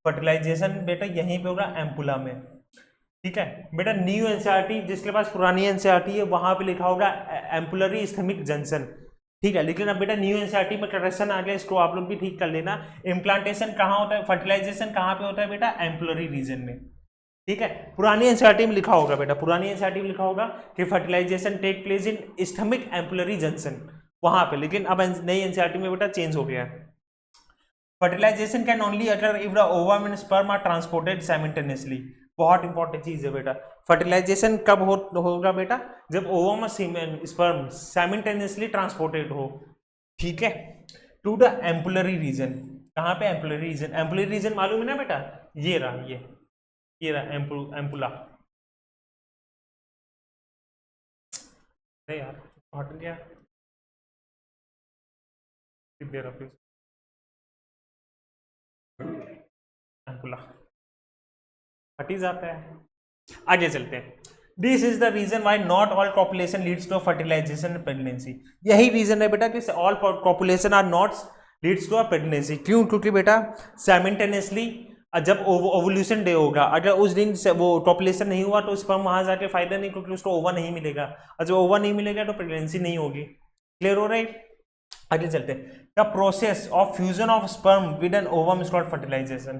फर्टिलाइजेशन बेटा यहीं पे होगा, एम्पुला में। ठीक है बेटा, न्यू एनसीईआरटी, जिसके पास पुरानी एनसीईआरटी है वहां पे लिखा होगा एम्पुलरी इस्थेमिक जंक्शन। ठीक है, लेकिन अब बेटा न्यू एनसीईआरटी में करेक्शन आ गया, इसको आप लोग भी ठीक कर लेना। इम्प्लांटेशन कहाँ होता है, फर्टिलाइजेशन कहाँ पे होता है बेटा? एम्पुलरी रीजन में। ठीक है, पुरानी एनसीईआरटी में लिखा होगा बेटा, पुरानी एनसीईआरटी में लिखा होगा कि fertilization take place in isthmic ampullary junction, वहां पे। लेकिन अब नई एनसीईआरटी में बेटा चेंज हो गया है। Fertilization can only occur if the ovum and sperm are transported simultaneously. बहुत इंपॉर्टेंट चीज है बेटा। फर्टिलाइजेशन कब होगा बेटा? जब ओवम और स्पर्म साइमल्टेनियसली ट्रांसपोर्टेड हो। ठीक है, टू द एम्पुलरी रीजन। कहाँ पे? Ampullary region. एम्पुलरी रीजन मालूम है ना बेटा? ये रहा, ये रहा एम्पुला। अरे यार हट गया, दे रहा फिर एम्पुला हट ही जाता है। आगे चलते हैं। This is the reason why not all copulation leads to fertilization pregnancy. यही रीजन है बेटा कि all copulation are not leads to a pregnancy. क्यों? क्योंकि बेटा साइमल्टेनियसली जब ओवल्यूशन डे होगा, अगर उस दिन से वो कॉपुलेशन नहीं हुआ तो स्पर्म वहां जाके फायदा नहीं, क्योंकि उसको ओवा नहीं मिलेगा, और जब ओवा नहीं मिलेगा तो प्रेगनेंसी नहीं होगी। क्लियर हो रहा है? आगे चलते हैं। The process of fusion of sperm with an ovum is called fertilization.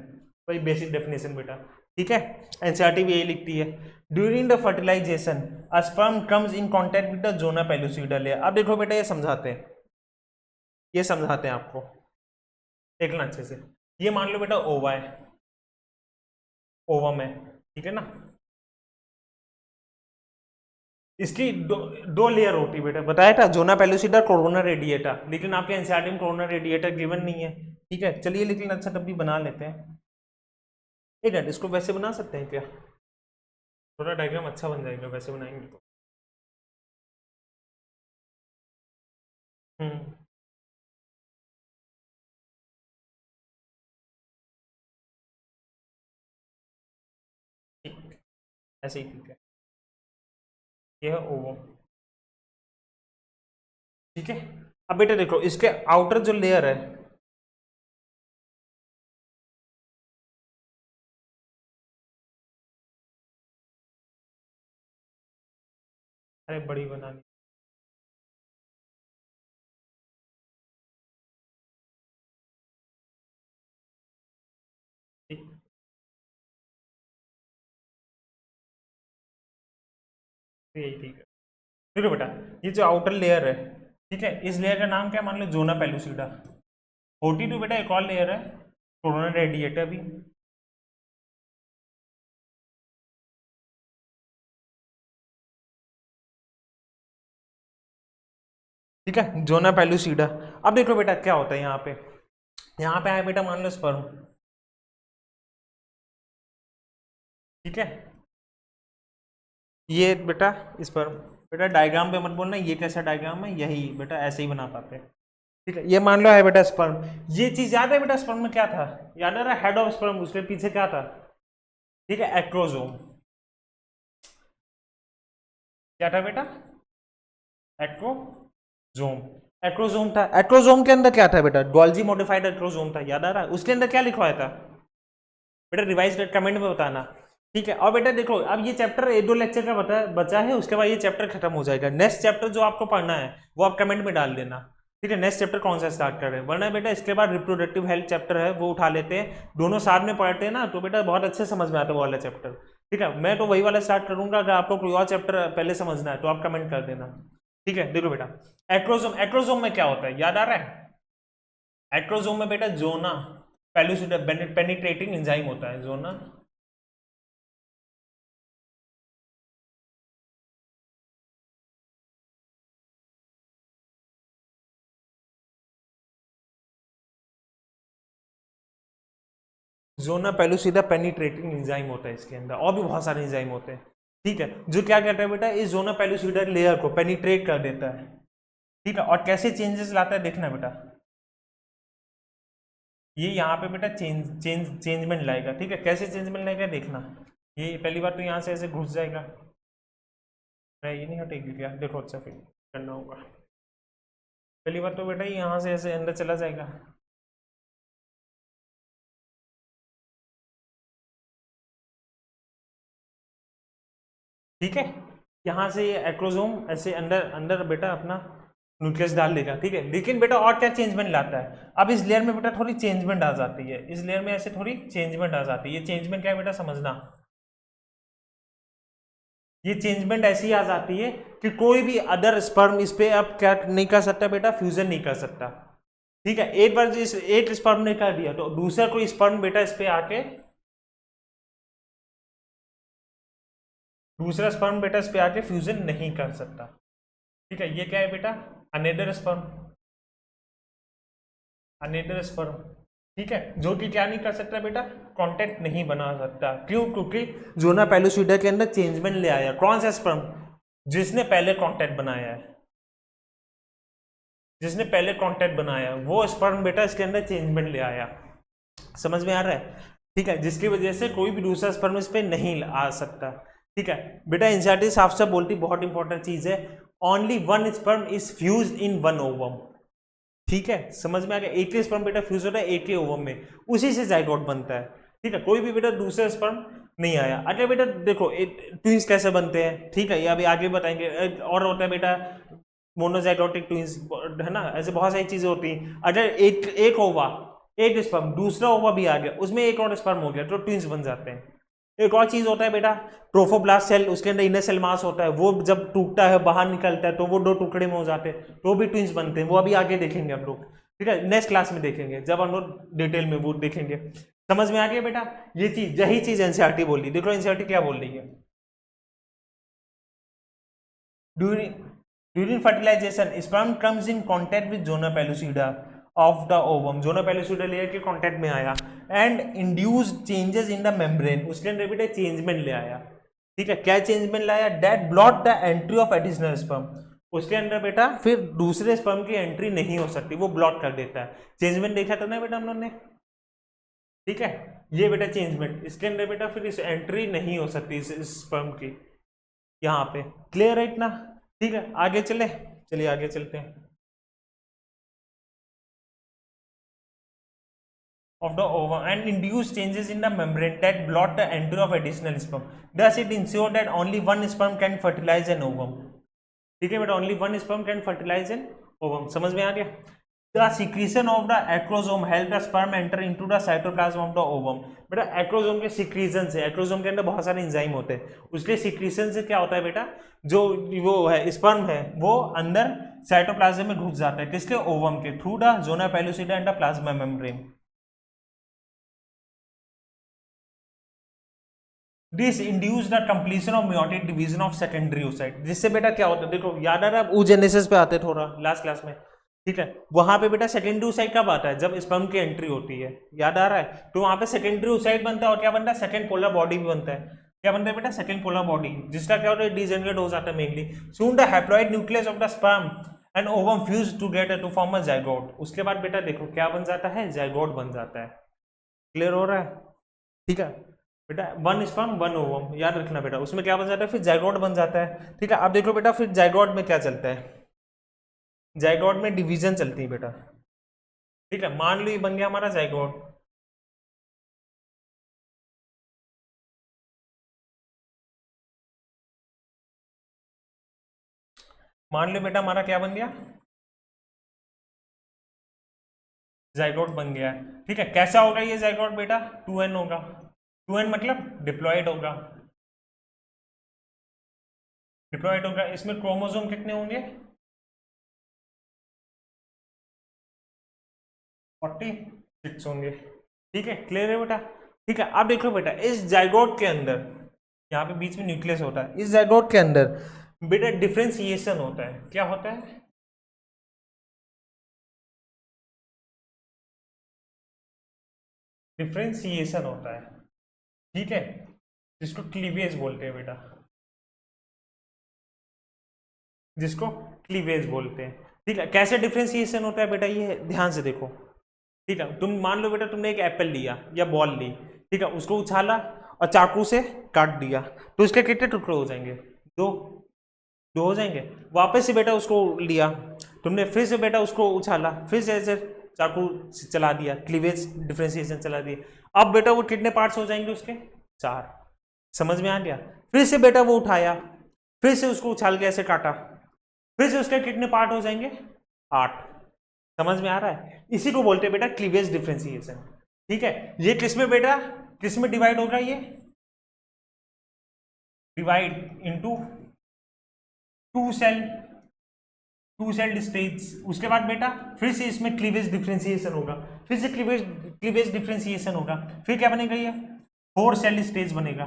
वही बेसिक डेफिनेशन बेटा। ठीक है, एनसीईआरटी भी यही लिखती है। During the fertilization a sperm comes in contact with the zona pellucida layer. अब देखो बेटा, ये समझाते हैं, ये समझाते हैं आपको, देखना अच्छे से। ये मान लो बेटा ओवा है, ओवम है, ठीक है ना। इसकी दो लेयर होती है बेटा, बताया था, जोना पेलुसिडा, कोरोना रेडिएटा। लेकिन आपके एनसीईआरटी में कोरोना रेडिएटा गिवन नहीं है। ठीक है, चलिए, लेकिन अच्छा तब भी बना लेते हैं। एक मिनट, इसको वैसे बना सकते हैं क्या? थोड़ा डायग्राम अच्छा बन जाएगा वैसे बनाएंगे तो। हम्म, ठीक, ऐसे ही ठीक है। ये है ओवम। ठीक है, अब बेटा देखो, इसके आउटर जो लेयर है, अरे बड़ी बनानी, ठीक, तो यही ठीक है। देखो बेटा, ये जो आउटर लेयर है, ठीक है, इस लेयर का नाम क्या मान लो? Zona pellucida. 42 बेटा एक और लेयर है, कोरोना रेडिएटर भी। ठीक है, जोना पेलुसिडा। अब देखो बेटा क्या होता है यहाँ पे, यहाँ पे आया बेटा मान लो स्पर्म। ठीक है, ये बेटा स्पर्म। बेटा डायग्राम पे मत बोलना ये कैसा डायग्राम है, यही बेटा ऐसे ही बना पाते हैं। ठीक है, ये मान लो है बेटा स्पर्म। ये चीज याद है बेटा, स्पर्म में क्या था? याद आ रहा है? हेड ऑफ स्पर्म, उसके पीछे क्या था? ठीक है, एक्रोजोम। क्या था बेटा? एक्रोजोम। एक्रोजोम था। एक्रोजोम के अंदर क्या था बेटा? गोल्जी मॉडिफाइड एक्रोजोम था, याद आ रहा है? उसके अंदर क्या लिखवाया था बेटा? रिवाइज कमेंट में बताना। ठीक है, और बेटा देखो, अब ये चैप्टर एक दो लेक्चर का बचा है, उसके बाद ये चैप्टर खत्म हो जाएगा। नेक्स्ट चैप्टर जो आपको पढ़ना है वो आप कमेंट में डाल देना। ठीक है, नेक्स्ट चैप्टर कौन सा स्टार्ट कर रहे हैं, वरना बेटा इसके बाद रिप्रोडक्टिव हेल्थ चैप्टर है वो उठा लेते हैं, दोनों साथ में पढ़ते हैं ना, तो बेटा बहुत अच्छे समझ में आता है वो वाला चैप्टर। ठीक है, मैं तो वही वाला स्टार्ट करूंगा। अगर आपको कोई और चैप्टर पहले समझना है तो आप कमेंट कर देना। ठीक है, देखो बेटा, एक्रोजोम, एक्रोजोम में क्या होता है याद आ रहा है? एक्रोजोम में बेटा जोना पेलुसिडा पेनिट्रेटिंग एंजाइम होता है, जोना जोना पेलुसिडा पेनिट्रेटिंग एंजाइम होता है इसके अंदर, और भी बहुत सारे एंजाइम होते हैं, ठीक है, जो क्या करता है बेटा, इस जोना पेलुसिडा लेयर को पेनिट्रेट कर देता है, ठीक है, और कैसे चेंजेस लाता है देखना बेटा, ये यहाँ पे बेटा चेंजमेंट लाएगा, ठीक है, कैसे चेंजमेंट लाएगा देखना, ये पहली बार तो यहाँ से ऐसे घुस जाएगा, ये नहीं हटेगी क्या, देखो अच्छा फिर करना होगा, पहली बार तो बेटा यहाँ से ऐसे अंदर चला जाएगा, ठीक है, यहाँ से ये एक्रोसोम ऐसे अंदर अंदर बेटा अपना न्यूक्लियस डाल देगा, ठीक है, लेकिन बेटा और क्या चेंजमेंट लाता है, अब इस लेयर में बेटा थोड़ी चेंजमेंट आ जाती है, इस लेयर में ऐसे थोड़ी चेंजमेंट आ जाती है, ये चेंजमेंट क्या है बेटा समझना, ये चेंजमेंट ऐसी आ जाती है कि कोई भी अदर स्पर्म इस पे अब क्या नहीं कर सकता बेटा, फ्यूजन नहीं कर सकता, ठीक है, एक बार इस एक स्पर्म ने कर दिया तो दूसरा कोई स्पर्म बेटा इस पे आके, दूसरा स्पर्म बेटा इस पे आके फ्यूजन नहीं कर सकता, ठीक है, ये क्या है बेटा, अनेदर स्पर्म, अनेदर स्पर्म, ठीक है, जो कि क्या नहीं कर सकता बेटा, कांटेक्ट नहीं बना सकता, क्यों, क्योंकि जोना पेलुसिडा के अंदर चेंजमेंट ले आया, कौन सा स्पर्म, जिसने पहले कांटेक्ट बनाया है, जिसने पहले कांटेक्ट बनाया वो स्पर्म बेटा इसके अंदर चेंजमेंट ले आया, समझ में आ रहा है, ठीक है, जिसकी वजह से कोई भी दूसरा स्पर्म इस पे नहीं आ सकता, ठीक है बेटा, एनसीईआरटी साफ साफ बोलती बहुत इंपॉर्टेंट चीज है, only one sperm is fuse in one ovum, ठीक है, समझ में आ गया, एक ही स्पर्म बेटा फ्यूज होता है एक ही ओवम में, उसी से जाइगोट बनता है, ठीक है, कोई भी बेटा दूसरा स्पर्म नहीं आया, अच्छा बेटा देखो ट्विंस कैसे बनते हैं, ठीक है, ये अभी आगे बताएंगे, और होता है बेटा मोनोजाइगोटिक ट्विंस, है ना, ऐसे बहुत सारी चीजें होती हैं, अगर एक ओवा, एक स्पर्म, दूसरा ओवा भी आ गया, उसमें एक और स्पर्म हो गया तो ट्विंस बन जाते हैं, एक और चीज होता है बेटा, ट्रोफोब्लास्ट सेल, उसके अंदर इनर सेल मास होता है, वो जब टूटता है बाहर निकलता है तो वो दो टुकड़े में हो जाते हैं, तो भी ट्विंस बनते हैं, वो अभी आगे देखेंगे हम लोग, ठीक है, नेक्स्ट क्लास में देखेंगे जब हम लोग डिटेल में वो देखेंगे, समझ में आ गया बेटा, ये चीज, यही चीज एनसीईआरटी बोल रही है, देखो एनसीईआरटी क्या बोल रही है, during fertilization sperm comes in contact with zona pellucida of the ovum, zona pellucida layer के कॉन्टेक्ट में आया and induce changes in the membrane, उसके अंदर बेटा चेंजमेंट ले आया, ठीक है, क्या चेंजमेंट लाया, that block the entry of additional sperm, उसके अंदर बेटा फिर दूसरे स्पर्म की एंट्री नहीं हो सकती, वो ब्लॉक कर देता है, चेंजमेंट देखा था ना बेटा हम लोग ने, ठीक है, ये बेटा चेंजमेंट, इसके अंदर बेटा फिर इस एंट्री नहीं हो सकती इस स्पर्म की, यहाँ पे क्लियर है इतना, ठीक है, आगे चले, चलिए आगे चलते हैं, of the ovum and induce changes in the membrane that block the entry of additional sperm. Thus, it ensures that only one sperm can fertilize an ovum. ठीक है बेटा, only one sperm can fertilize an ovum. समझ में आ गया? The secretion of the acrosome help the sperm enter into the cytoplasm of the ovum. बेटा acrosome के सिक्रीजन से, एक्रोसोम के अंदर बहुत सारे एंजाइम होते हैं, उसके सिक्रीशन से क्या होता है बेटा, जो वो है स्पर्म है वो अंदर साइटोप्लाज्म में घुस जाता है, किसके, ओवम के, through the zona pellucida and the plasma membrane. This induce the completion of meiotic division of secondary oocyte, जिससे बेटा क्या होता है, देखो याद आ रहा है, oogenesis पे आते थोड़ा लास्ट क्लास में, ठीक है, वहां पे बेटा सेकेंडरी oocyte कब आता है, जब स्पर्म की एंट्री होती है, याद आ रहा है, तो वहां पे सेकेंडरी oocyte बनता है, और क्या बनता है, सेकेंड पोलर बॉडी भी बनता है, क्या बनता है बेटा, सेकेंड पोलर बॉडी, जिसका क्या होता है, डिजेनरेट हो जाता है mainly, soon the haploid nucleus of the sperm and ovum fuse together to form a zygote, उसके बाद बेटा देखो क्या बन जाता है, जाइगोट बन जाता है, क्लियर हो रहा है, ठीक है बेटा, वन स्पर्म वन ओवम याद रखना बेटा, उसमें क्या बन जाता है, फिर जाइगोट बन जाता है, ठीक है, अब देख लो बेटा फिर जाइगोट में क्या चलता है, जाइगोट में डिवीजन चलती है बेटा, ठीक है, मान लो ये बन गया हमारा जाइगोट, मान लो बेटा हमारा क्या बन गया, जाइगोट बन गया है, ठीक है, कैसा होगा ये जाइगोट बेटा, 2n होगा, 2n मतलब डिप्लॉयड होगा, डिप्लॉयड होगा, इसमें क्रोमोसोम कितने होंगे, 46 होंगे, ठीक है, क्लियर है बेटा, ठीक है, अब देखो बेटा इस जाइगोट के अंदर, यहाँ पे बीच में न्यूक्लियस होता है, इस जाइगोट के अंदर बेटा डिफ्रेंसिएशन होता है, क्या होता है, डिफ्रेंसिएशन होता है, ठीक है, जिसको क्लीवेज बोलते हैं बेटा, जिसको क्लीवेज बोलते हैं। ठीक है, कैसे डिफ्रेंसिएशन होता है बेटा, ये ध्यान से देखो। ठीक है, तुम मान लो बेटा तुमने एक एप्पल लिया या बॉल ली, ठीक है, उसको उछाला और चाकू से काट दिया, तो इसके कितने टुकड़े हो जाएंगे? दो। दो हो जाएंगे। वापस से बेटा उसको लिया तुमने, फिर से बेटा उसको उछाला, फिर से ऐसे चाकू से चला दिया, क्लीवेज डिफ्रेंसिएशन चला दिया। अब बेटा वो कितने पार्ट्स हो जाएंगे उसके? 4। समझ में आ गया? फिर से बेटा वो उठाया, फिर से उसको उछाल के ऐसे काटा, फिर से उसके कितने पार्ट हो जाएंगे? 8। समझ में आ रहा है? इसी को बोलते हैं बेटा क्लीवेज डिफ्रेंसिएशन। ठीक है, ये किस में बेटा, किस में डिवाइड होगा? ये divide into two cell stage. उसके बाद बेटा फिर से इसमें क्लीवेज डिफ्रेंसिएशन होगा, फिर से क्लीवेज डिफ्रेंसिएशन होगा, फिर क्या बनेगा? ये 4 सेल स्टेज बनेगा।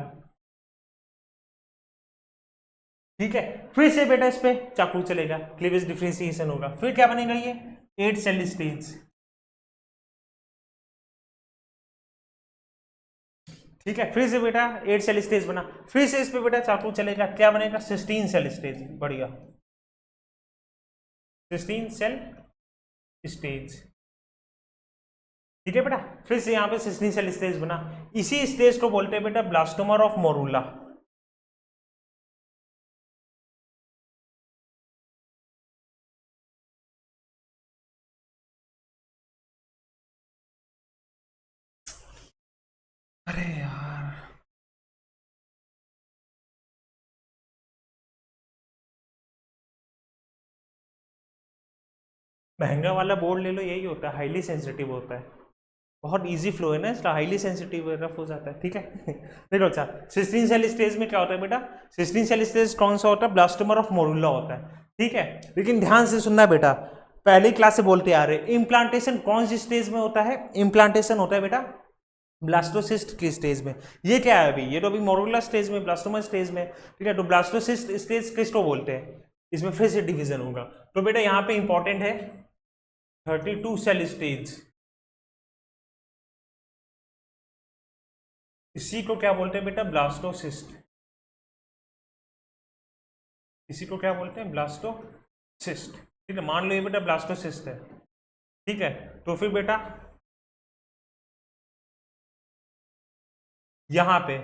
ठीक है, फिर से बेटा इस पे चाकू चलेगा, क्लीवेज डिफ्रेंसिएशन होगा, फिर क्या बनेगा? ये 8 सेल स्टेज। ठीक है, फिर से बेटा 8 सेल स्टेज बना, फिर से इस पे बेटा चाकू चलेगा, क्या बनेगा? 16 सेल स्टेज। बढ़िया, 16 सेल स्टेज। ठीक है बेटा, फिर से यहाँ पे 16 सेल स्टेज बना। इसी स्टेज को बोलते हैं बेटा ब्लास्टोमर ऑफ मोरूला। अरे यार, महंगा वाला बोर्ड ले लो, यही होता है, हाईली सेंसिटिव होता है, बहुत इजी फ्लो है ना इसका, हाईली सेंसिटिव रफ हो जाता है। ठीक है देखो, अच्छा 16 सेल स्टेज में क्या होता है बेटा? 16 सेल स्टेज कौन सा होता है? ब्लास्टोमर ऑफ मोरूला होता है। ठीक है, लेकिन ध्यान से सुनना बेटा, पहली क्लास से बोलते आ रहे, इम्प्लांटेशन कौन सी स्टेज में होता है? इम्प्लांटेशन होता है बेटा ब्लास्टोसिस्ट की स्टेज में। ये क्या है अभी? ये तो अभी मोरूला स्टेज में, ब्लास्टोमा स्टेज में। ठीक है, तो ब्लास्टोसिस्ट स्टेज किसको बोलते हैं? इसमें फिर से डिवीजन होगा। तो बेटा यहाँ पे इंपॉर्टेंट है 32 सेल स्टेज, इसी को क्या बोलते हैं बेटा? ब्लास्टोसिस्ट। इसी को क्या बोलते हैं? ब्लास्टोसिस्ट। ठीक है, मान लो ये बेटा ब्लास्टोसिस्ट है। ठीक है, तो फिर बेटा यहां पे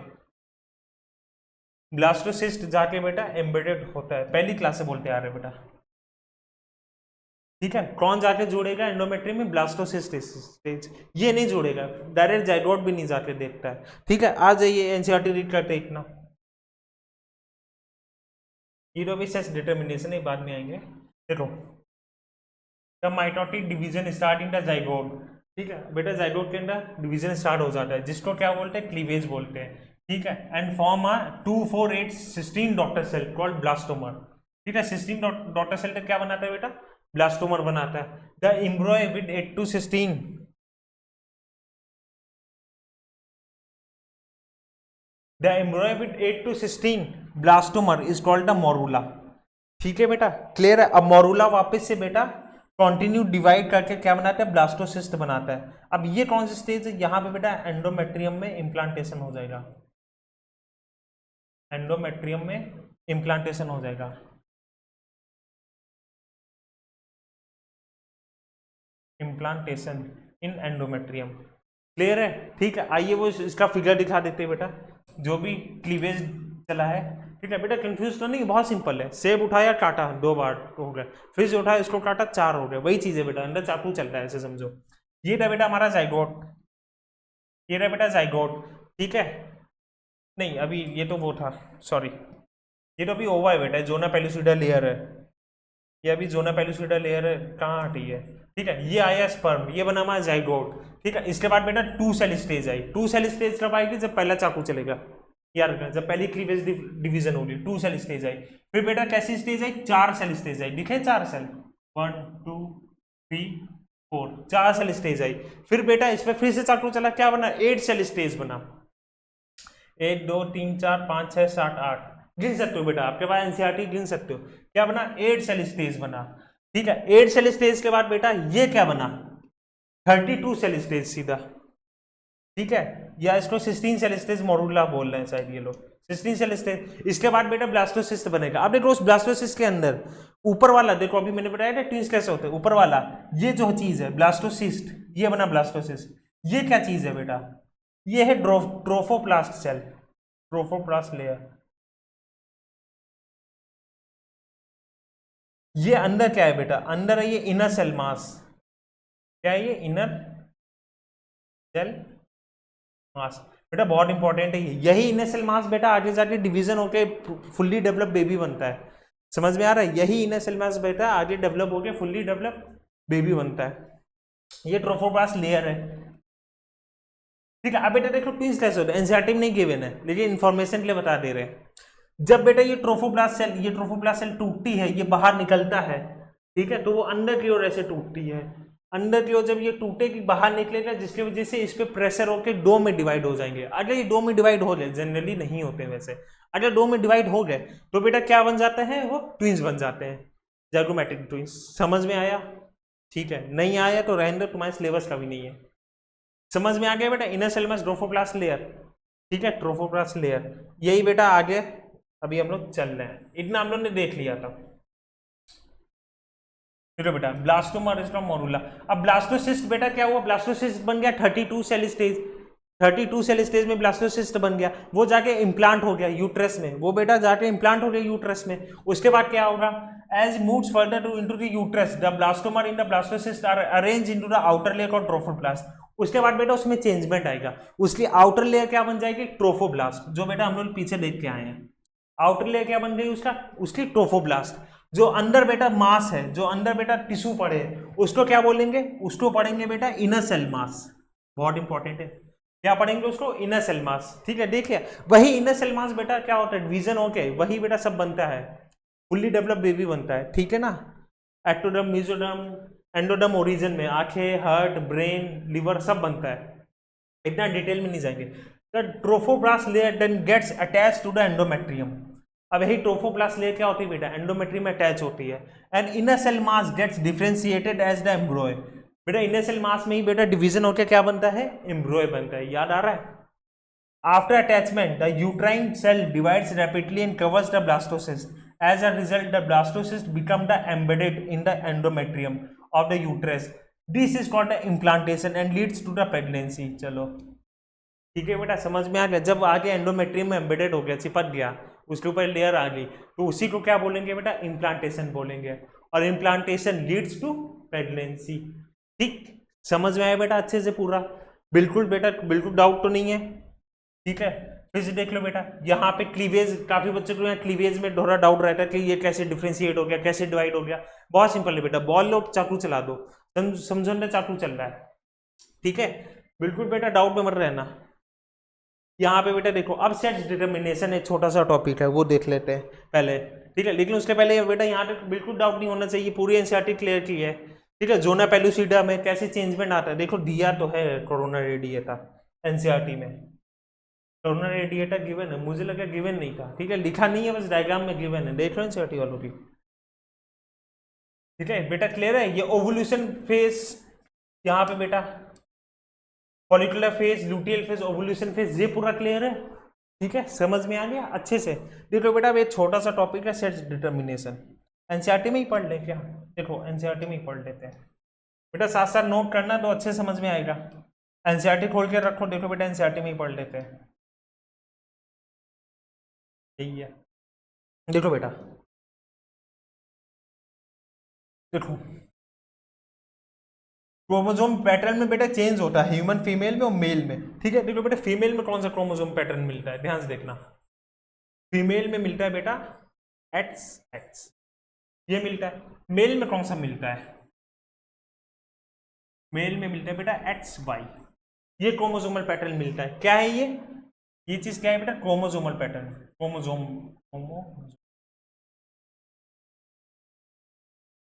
ब्लास्टोसिस्ट जाके बेटा एम्बेडेड होता है, पहली क्लास से बोलते आ रहे बेटा। ठीक है, कौन जाके जोड़ेगा एंडोमेट्रियम में? Blastocyst stage. ये नहीं जोड़ेगा, डायरेक्ट जाइगोट भी नहीं जाके देखता है। ठीक है, आ जाइए एनसीईआरटी रीड करते देखना, यूरोबिसेस डिटर्मिनेशन एक बाद में आएंगे। देखो, the mitotic division start in the zygote. ठीक है बेटा, जाइगोट के अंदर डिवीजन स्टार्ट हो जाता है, जिसको क्या बोलते हैं? क्लीवेज बोलते हैं। ठीक है, and form a 2, 4, 8, 16 daughter cell called blastomere. ठीक है, 16 डॉटर सेल का क्या बनाता है बेटा? ब्लास्टोमर बनाता है। The एम्ब्रॉय with 8 to 16, the एम्ब्रॉय with 8 to 16 blastomere is called the morula. ठीक है बेटा, क्लियर है? अब मोरूला वापस से बेटा कंटिन्यू डिवाइड करके क्या बनाता है? ब्लास्टोसिस्ट बनाता है। अब ये कौन सी स्टेज है? यहाँ पे बेटा एंडोमेट्रियम में इम्प्लांटेशन हो जाएगा, एंडोमेट्रियम में इम्प्लांटेशन हो जाएगा। इम्प्लांटेशन इन एंडोमेट्रियम, क्लियर है? ठीक है, आइए वो इसका फिगर दिखा देते हैं बेटा, जो भी क्लीवेज चला है। ठीक है बेटा, कंफ्यूज तो नहीं, बहुत सिंपल है। सेब उठाया, काटा, 2 बार हो गया, फिर से उठाया, इसको काटा, 4 हो गया, वही चीज है बेटा, अंदर चाकू चल रहा है, ऐसे समझो। ये था बेटा हमारा जाइगोट, ये रहा बेटा जाइगोट। ठीक है, नहीं अभी ये तो वो था, सॉरी, ये तो अभी ओवा है बेटा, जोना पेलुसिडा लेयर है, ये अभी जोना पेलुसिडा लेयर है, कहाँ हटी है? ठीक है, ये आया स्पर्म, ये बना हमारा जाइगोट। ठीक है, इसके बाद बेटा 2 सेल स्टेज आई। 2 सेल स्टेज कब आएगी? जब पहला चाकू चलेगा, याद रखना, जब पहली क्लीवेज डिवीजन होगी 2 सेल स्टेज आई। फिर बेटा कैसी स्टेज आई? 4 सेल स्टेज आई, दिखे 4 सेल, 1, 2, 3, 4, 4 सेल स्टेज आई। फिर बेटा इस पर फिर से चाकू चला, क्या बना? 8 सेल स्टेज बना, 1, 2, 3, 4, 5, 6, 7, 8, गिन सकते हो बेटा, आपके पास एनसीईआरटी गिन सकते हो। क्या बना? 8 सेल स्टेज बना। ठीक है, 8 सेल स्टेज के बाद बेटा ये क्या बना? 32 सेल स्टेज सीधा। ठीक है, या इसको सिस्टीन सेल स्टेज मोरूला बोल रहे हैं शायद ये लोग, सिस्टीन सेल स्टेज। इसके बाद बेटा ब्लास्टोसिस्ट बनेगा। अब देखो उस ब्लास्टोसिस्ट के अंदर ऊपर वाला, देखो अभी मैंने बताया था ट्विंस कैसे होते हैं, ऊपर वाला ये जो चीज है ब्लास्टोसिस्ट, ये बना ब्लास्टोसिस्ट, ये क्या चीज है बेटा, ये है ट्रोफोप्लास्ट सेल, ट्रोफोप्लास्ट लेयर। ये अंदर क्या है बेटा, अंदर है ये इनर सेल मास, क्या है ये इनर सेल मास बेटा, बहुत इंपॉर्टेंट है ये। यही इनर सेल मास बेटा आगे जाके डिवीजन होके फुल्ली डेवलप बेबी बनता है, समझ में आ रहा है, यही इनर सेल मास बेटा आगे डेवलप होके फुल्ली डेवलप बेबी बनता है, ये ट्रोफोप्लास्ट लेयर है। ठीक है, अब बेटा देखो ट्विंस कैसे होते हैं, एनसीईआरटी में नहीं गिवन है लेकिन इन्फॉर्मेशन के लिए बता दे रहे हैं। जब बेटा ये ट्रोफोप्लास्ट सेल, ये ट्रोफोप्लास्ट सेल टूटती है, ये बाहर निकलता है, ठीक है, तो वो अंदर की ओर ऐसे टूटती है, अंदर की ओर जब ये टूटेगी बाहर निकलेगा, जिसकी वजह से इस पे प्रेशर होकर दो में डिवाइड हो जाएंगे। अगर ये दो में डिवाइड हो गए, जनरली नहीं होते वैसे, अगर दो में डिवाइड हो गए तो बेटा क्या बन जाते हैं, वो ट्विंस बन जाते हैं, ज़ाइगोमैटिक ट्विंस। समझ में आया? ठीक है, नहीं आया तो रहने दो, तुम्हारे सिलेबस का भी नहीं है। समझ में आ गया बेटा, इनर सेल मास ट्रोफोप्लास्ट लेयर, ठीक है, ट्रोफोप्लास्ट लेयर, यही बेटा आगे अभी हम लोग चल रहे हैं, इतना हम लोग ने देख लिया था। फिर बेटा ब्लास्टोमा मोरूला। अब ब्लास्टोसिस्ट बेटा क्या हुआ, ब्लास्टोसिस्ट बन गया 32 सेल स्टेज, 32 सेल स्टेज में ब्लास्टोसिस्ट बन गया, वो जाके इम्प्लांट हो गया यूट्रस में, वो बेटा जाके इम्प्लांट हो गया यूट्रस में। उसके बाद क्या होगा, as moves further to into the uterus the blastomere in the blastocyst are arrange into the outer layer of trophoblast. उसके बाद बेटा उसमें चेंजमेंट आएगा, उसकी आउटर लेयर क्या बन जाएगी, ट्रोफोब्लास्ट, जो बेटा हम लोग पीछे देख के आए हैं। आउटर लेयर क्या बन गई उसका, उसकी ट्रोफोब्लास्ट। जो अंदर बेटा मास है, जो अंदर बेटा टिश्यू पड़े, उसको क्या बोलेंगे, उसको पढ़ेंगे बेटा इनर सेल मास, बहुत इंपॉर्टेंट है, क्या पढ़ेंगे उसको, इनर सेल मास। ठीक है, देखिए वही इनर सेल मास बेटा क्या होता है, डिवीजन होके वही बेटा सब बनता है, फुल्ली डेवलप बेबी बनता है, ठीक है ना। एक्टोडर्म, मेसोडर्म, एंडोडर्म ओरिजिन में आंखें, हार्ट, ब्रेन, लिवर सब बनता है, इतना डिटेल में नहीं जाएंगे। The trophoblast layer then gets attach to the endometrium. अब यही ट्रोफोब्लास्ट लेयर क्या होती है बेटा, एंडोमेट्रियम में अटैच होती है, and inner cell mass gets differentiated as the embryo. बेटा इनर सेल मास में ही बेटा डिवीजन होकर क्या बनता है, एम्ब्रॉय बनता है, याद आ रहा है। After attachment the uterine cell divides rapidly and covers the blastocyst. As a result, the blastocyst become the embedded in the endometrium of the uterus. This is called the implantation and leads to the pregnancy. चलो ठीक है बेटा, समझ में आ गया। जब आगे एंडोमेट्रियम में एम्बेडेड हो गया, चिपक गया, उसके ऊपर लेयर आ गई, तो उसी को क्या बोलेंगे बेटा, इम्प्लांटेशन बोलेंगे, और इम्प्लांटेशन लीड्स टू प्रेगनेंसी। ठीक, समझ में आया बेटा अच्छे से पूरा, बिल्कुल बेटा, बिल्कुल डाउट तो नहीं है। ठीक है, फिर से देख लो बेटा, यहाँ पे क्लीवेज, काफी बच्चों को यहाँ क्लीवेज में थोड़ा डाउट रहता है कि ये कैसे डिफ्रेंशिएट हो गया, कैसे डिवाइड हो गया। बहुत सिंपल है बेटा, बॉल लो चाकू चला दो, समझो ना, चाकू चल रहा है, ठीक है, बिल्कुल बेटा डाउट में मत रहना। यहाँ पे बेटा देखो, अब सेट्स डिटर्मिनेशन एक छोटा सा टॉपिक है, वो देख लेते हैं पहले, ठीक है, लेकिन उसके पहले बेटा यहाँ पे बिल्कुल डाउट नहीं होना चाहिए, पूरी एनसीईआरटी क्लियर की है, ठीक है। जोना पेलुसिडा में कैसे चेंजमेंट आता है, देखो दिया तो है कोरोना रेडिएटा एनसीईआरटी में, कोरोना रेडिएटर गिवन है, मुझे लगा गिवन नहीं था, ठीक है, लिखा नहीं है, बस डायग्राम में गिवन है, देख लो एनसीईआरटी वालों की। ठीक है बेटा, क्लियर है। ये ओवुलेशन फेज, यहाँ पे बेटा follicular phase, luteal phase, ovulation phase, ये पूरा क्लियर है, ठीक है, समझ में आ गया अच्छे से। देखो बेटा ये छोटा सा टॉपिक है, सेट्स डिटर्मिनेशन, एनसीईआरटी में ही पढ़ ले क्या, देखो एनसीईआरटी में ही पढ़ लेते हैं बेटा, साथ साथ नोट करना तो अच्छे समझ में आएगा। एनसीईआरटी खोल के रखो, देखो बेटा एनसीईआरटी में ही पढ़ लेते हैं, यही है। देखो बेटा, देखो क्रोमोसोम पैटर्न में बेटा चेंज होता है ह्यूमन फीमेल में और मेल में, ठीक है। देखो बेटा फीमेल में कौन सा क्रोमोसोम पैटर्न मिलता है, ध्यान से देखना, फीमेल में मिलता है बेटा एक्स एक्स, ये मिलता है। मेल में कौन सा मिलता है, मेल में मिलता है बेटा एक्स वाई, ये क्रोमोसोमल पैटर्न मिलता है। क्या है ये चीज क्या है बेटा, क्रोमोसोमल पैटर्न, क्रोमोसोम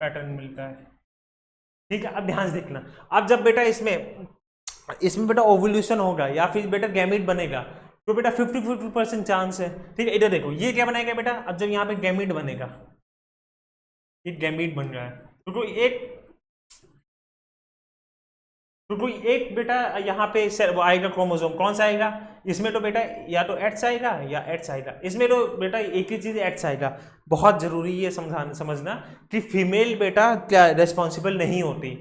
पैटर्न मिलता है, ठीक है। अब ध्यान से देखना, अब जब बेटा इसमें बेटा ओवुलेशन होगा या फिर बेटा गैमीट बनेगा, तो बेटा 50-50% चांस है, ठीक है। इधर देखो ये क्या बनेगा बेटा, अब जब यहाँ पे गैमीट बनेगा, ये गैमीट बन रहा है, तो एक तो कोई एक बेटा यहाँ पे वो आएगा क्रोमोसोम, कौन सा आएगा, इसमें तो बेटा या तो एच आएगा या एच आएगा, इसमें तो बेटा एक ही चीज एच आएगा। बहुत जरूरी है समझना कि फीमेल बेटा क्या रेस्पॉन्सिबल नहीं होती,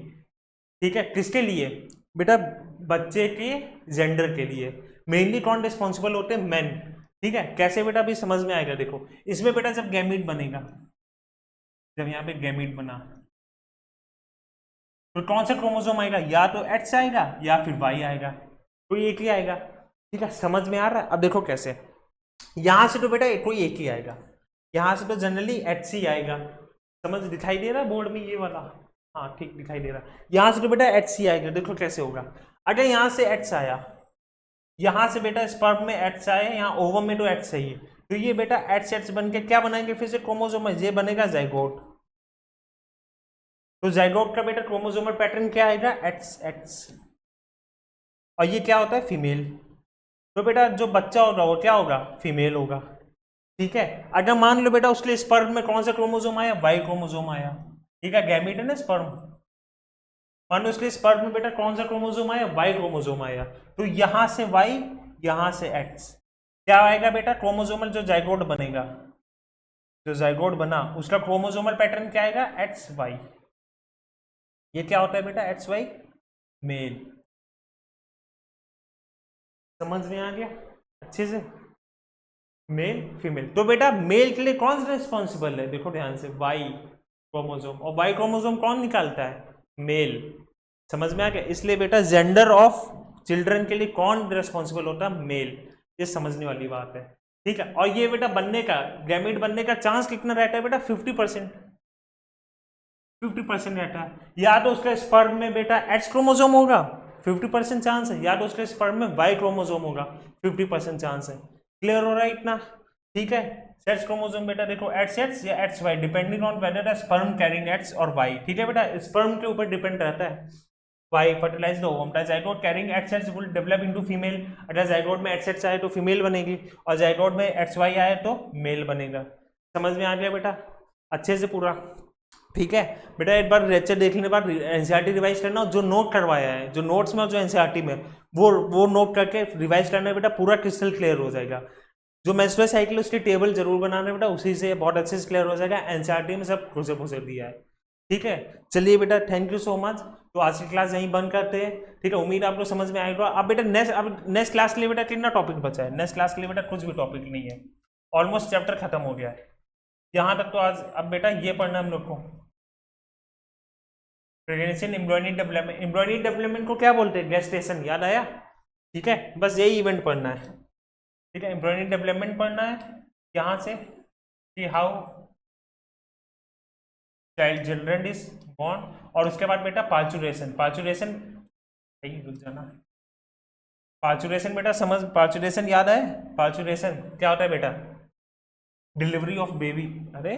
ठीक है, किसके लिए बेटा, बच्चे के जेंडर के लिए। मेनली कौन रिस्पॉन्सिबल होते हैं, मेन, ठीक है। कैसे बेटा अभी समझ में आएगा, देखो इसमें बेटा जब गैमीट बनेगा, जब यहाँ पे गैमीट बना तो कौन सा क्रोमोसोम आएगा, या तो एच आएगा या फिर वाई आएगा, कोई एक ही आएगा, ठीक है। समझ में आ रहा है। अब देखो कैसे, यहां से तो बेटा कोई एक ही आएगा, यहां से तो जनरली एच सी आएगा, समझ दिखाई दे रहा है बोर्ड में ये वाला, हाँ ठीक दिखाई दे रहा है। यहां से तो बेटा एच सी आएगा, देखो कैसे होगा। अगर यहां से एच आया, यहां से बेटा स्पर्म में एच आया, यहाँ ओवम में तो एच चाहिए, तो ये बेटा एच एच बन के क्या बनाएंगे फिर से क्रोमोसोम, ये बनेगा जाइगोट। तो जाइगोट का बेटा क्रोमोसोमल पैटर्न क्या आएगा, एक्स एक्स, और ये क्या होता है, फीमेल। तो बेटा जो बच्चा होगा वो क्या होगा, फीमेल होगा, ठीक है। अगर मान लो बेटा उसके स्पर्म में कौन सा क्रोमोसोम आया, वाई क्रोमोसोम आया, ठीक है, गैमीट है ना स्पर्म, मान लो उसके स्पर्म में बेटा कौन सा क्रोमोसोम आया, वाई क्रोमोसोम आया, तो यहां से वाई, यहां से एक्स, क्या आएगा बेटा, क्रोमोसोमल जो जाइगोट बनेगा, जो जाइगोट बना उसका क्रोमोसोमल पैटर्न क्या आएगा, एक्स वाई। ये क्या होता है बेटा, एक्स वाई मेल। समझ में आ गया अच्छे से, मेल फीमेल। तो बेटा मेल के लिए कौन सा रिस्पॉन्सिबल है, देखो ध्यान से, वाई क्रोमोसोम, और वाई क्रोमोसोम कौन निकालता है, मेल। समझ में आ गया। इसलिए बेटा जेंडर ऑफ चिल्ड्रन के लिए कौन रिस्पॉन्सिबल होता है, मेल। ये समझने वाली बात है, ठीक है। और ये बेटा बनने का, गैमीट बनने का चांस कितना रहता है बेटा, 50%, 50% रहता है। या तो उसका स्पर्म में बेटा एक्स क्रोमोसोम होगा, 50% चांस है, या तो उसके स्पर्म में वाई क्रोमोसोम होगा, 50% चांस है। क्लियर हो रहा है इतना, ठीक है। सेक्स क्रोमोसोम बेटा देखो एक्स एक्स या X Y, depending on whether sperm carrying X और वाई, ठीक है बेटा, स्पर्म के ऊपर डिपेंड रहता है। Y fertilize the ovum, zygote carrying X X will develop into female. अगर जाइगोट में एक्स एक्स आए तो फीमेल बनेगी, और जाइगोट में एक्स वाई आए तो मेल बनेगा। समझ में आ गया बेटा अच्छे से पूरा, ठीक है बेटा। एक बार लेक्चर देखने के बाद एनसीईआरटी रिवाइज करना, जो नोट करवाया है, जो नोट्स में जो एनसीईआरटी में, वो नोट करके रिवाइज करना बेटा, पूरा क्रिस्टल क्लियर हो जाएगा। जो मेंस्ट्रुअल साइकिल उसकी टेबल जरूर बनाना बेटा, उसी से बहुत अच्छे से क्लियर हो जाएगा। एनसीईआरटी में सब घुसे दिया है, ठीक है। चलिए बेटा, थैंक यू सो मच। तो आज की क्लास यहीं बंद करते हैं, ठीक है। उम्मीद आपको समझ में आएगा। अब बेटा नेक्स्ट क्लास के लिए बेटा कितना टॉपिक बचा है, नेक्स्ट क्लास के लिए बेटा कुछ भी टॉपिक नहीं है, ऑलमोस्ट चैप्टर खत्म हो गया है यहाँ तक। तो आज अब बेटा ये पढ़ना हम लोग को, pregnancy embryonic development. Embryonic development को क्या बोलते हैं, गेस्टेशन, याद आया, ठीक है। बस यही इवेंट पढ़ना है, ठीक है। एम्ब्रियोनिक डेवलपमेंट पढ़ना है यहाँ से कि how child children is born, और उसके बाद बेटा पार्चुरेशन। पार्चुरेशन रुक जाना, पार्चुरेशन बेटा समझ, पार्चुरेशन याद है, पार्चुरेशन क्या होता है बेटा, डिलीवरी ऑफ बेबी, अरे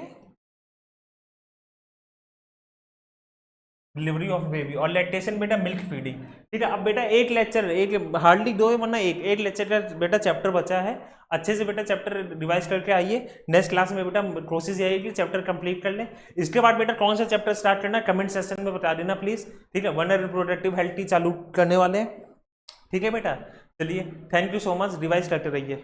डिलीवरी ऑफ बेबी, और लैक्टेशन बेटा मिल्क फीडिंग, ठीक है। अब बेटा एक लेक्चर, एक हार्डली दो है वरना एक लेक्चर का बेटा चैप्टर बचा है, अच्छे से बेटा चैप्टर रिवाइज करके आइए। नेक्स्ट क्लास में बेटा कोशिश यही है कि चैप्टर कंप्लीट कर लें। इसके बाद बेटा कौन सा चैप्टर स्टार्ट करना है कमेंट सेक्शन में बता देना प्लीज, ठीक है। वनर रिप्रोडक्टिव हेल्थ चालू करने वाले हैं, ठीक है बेटा। चलिए thank you so much, revise करते रहिए।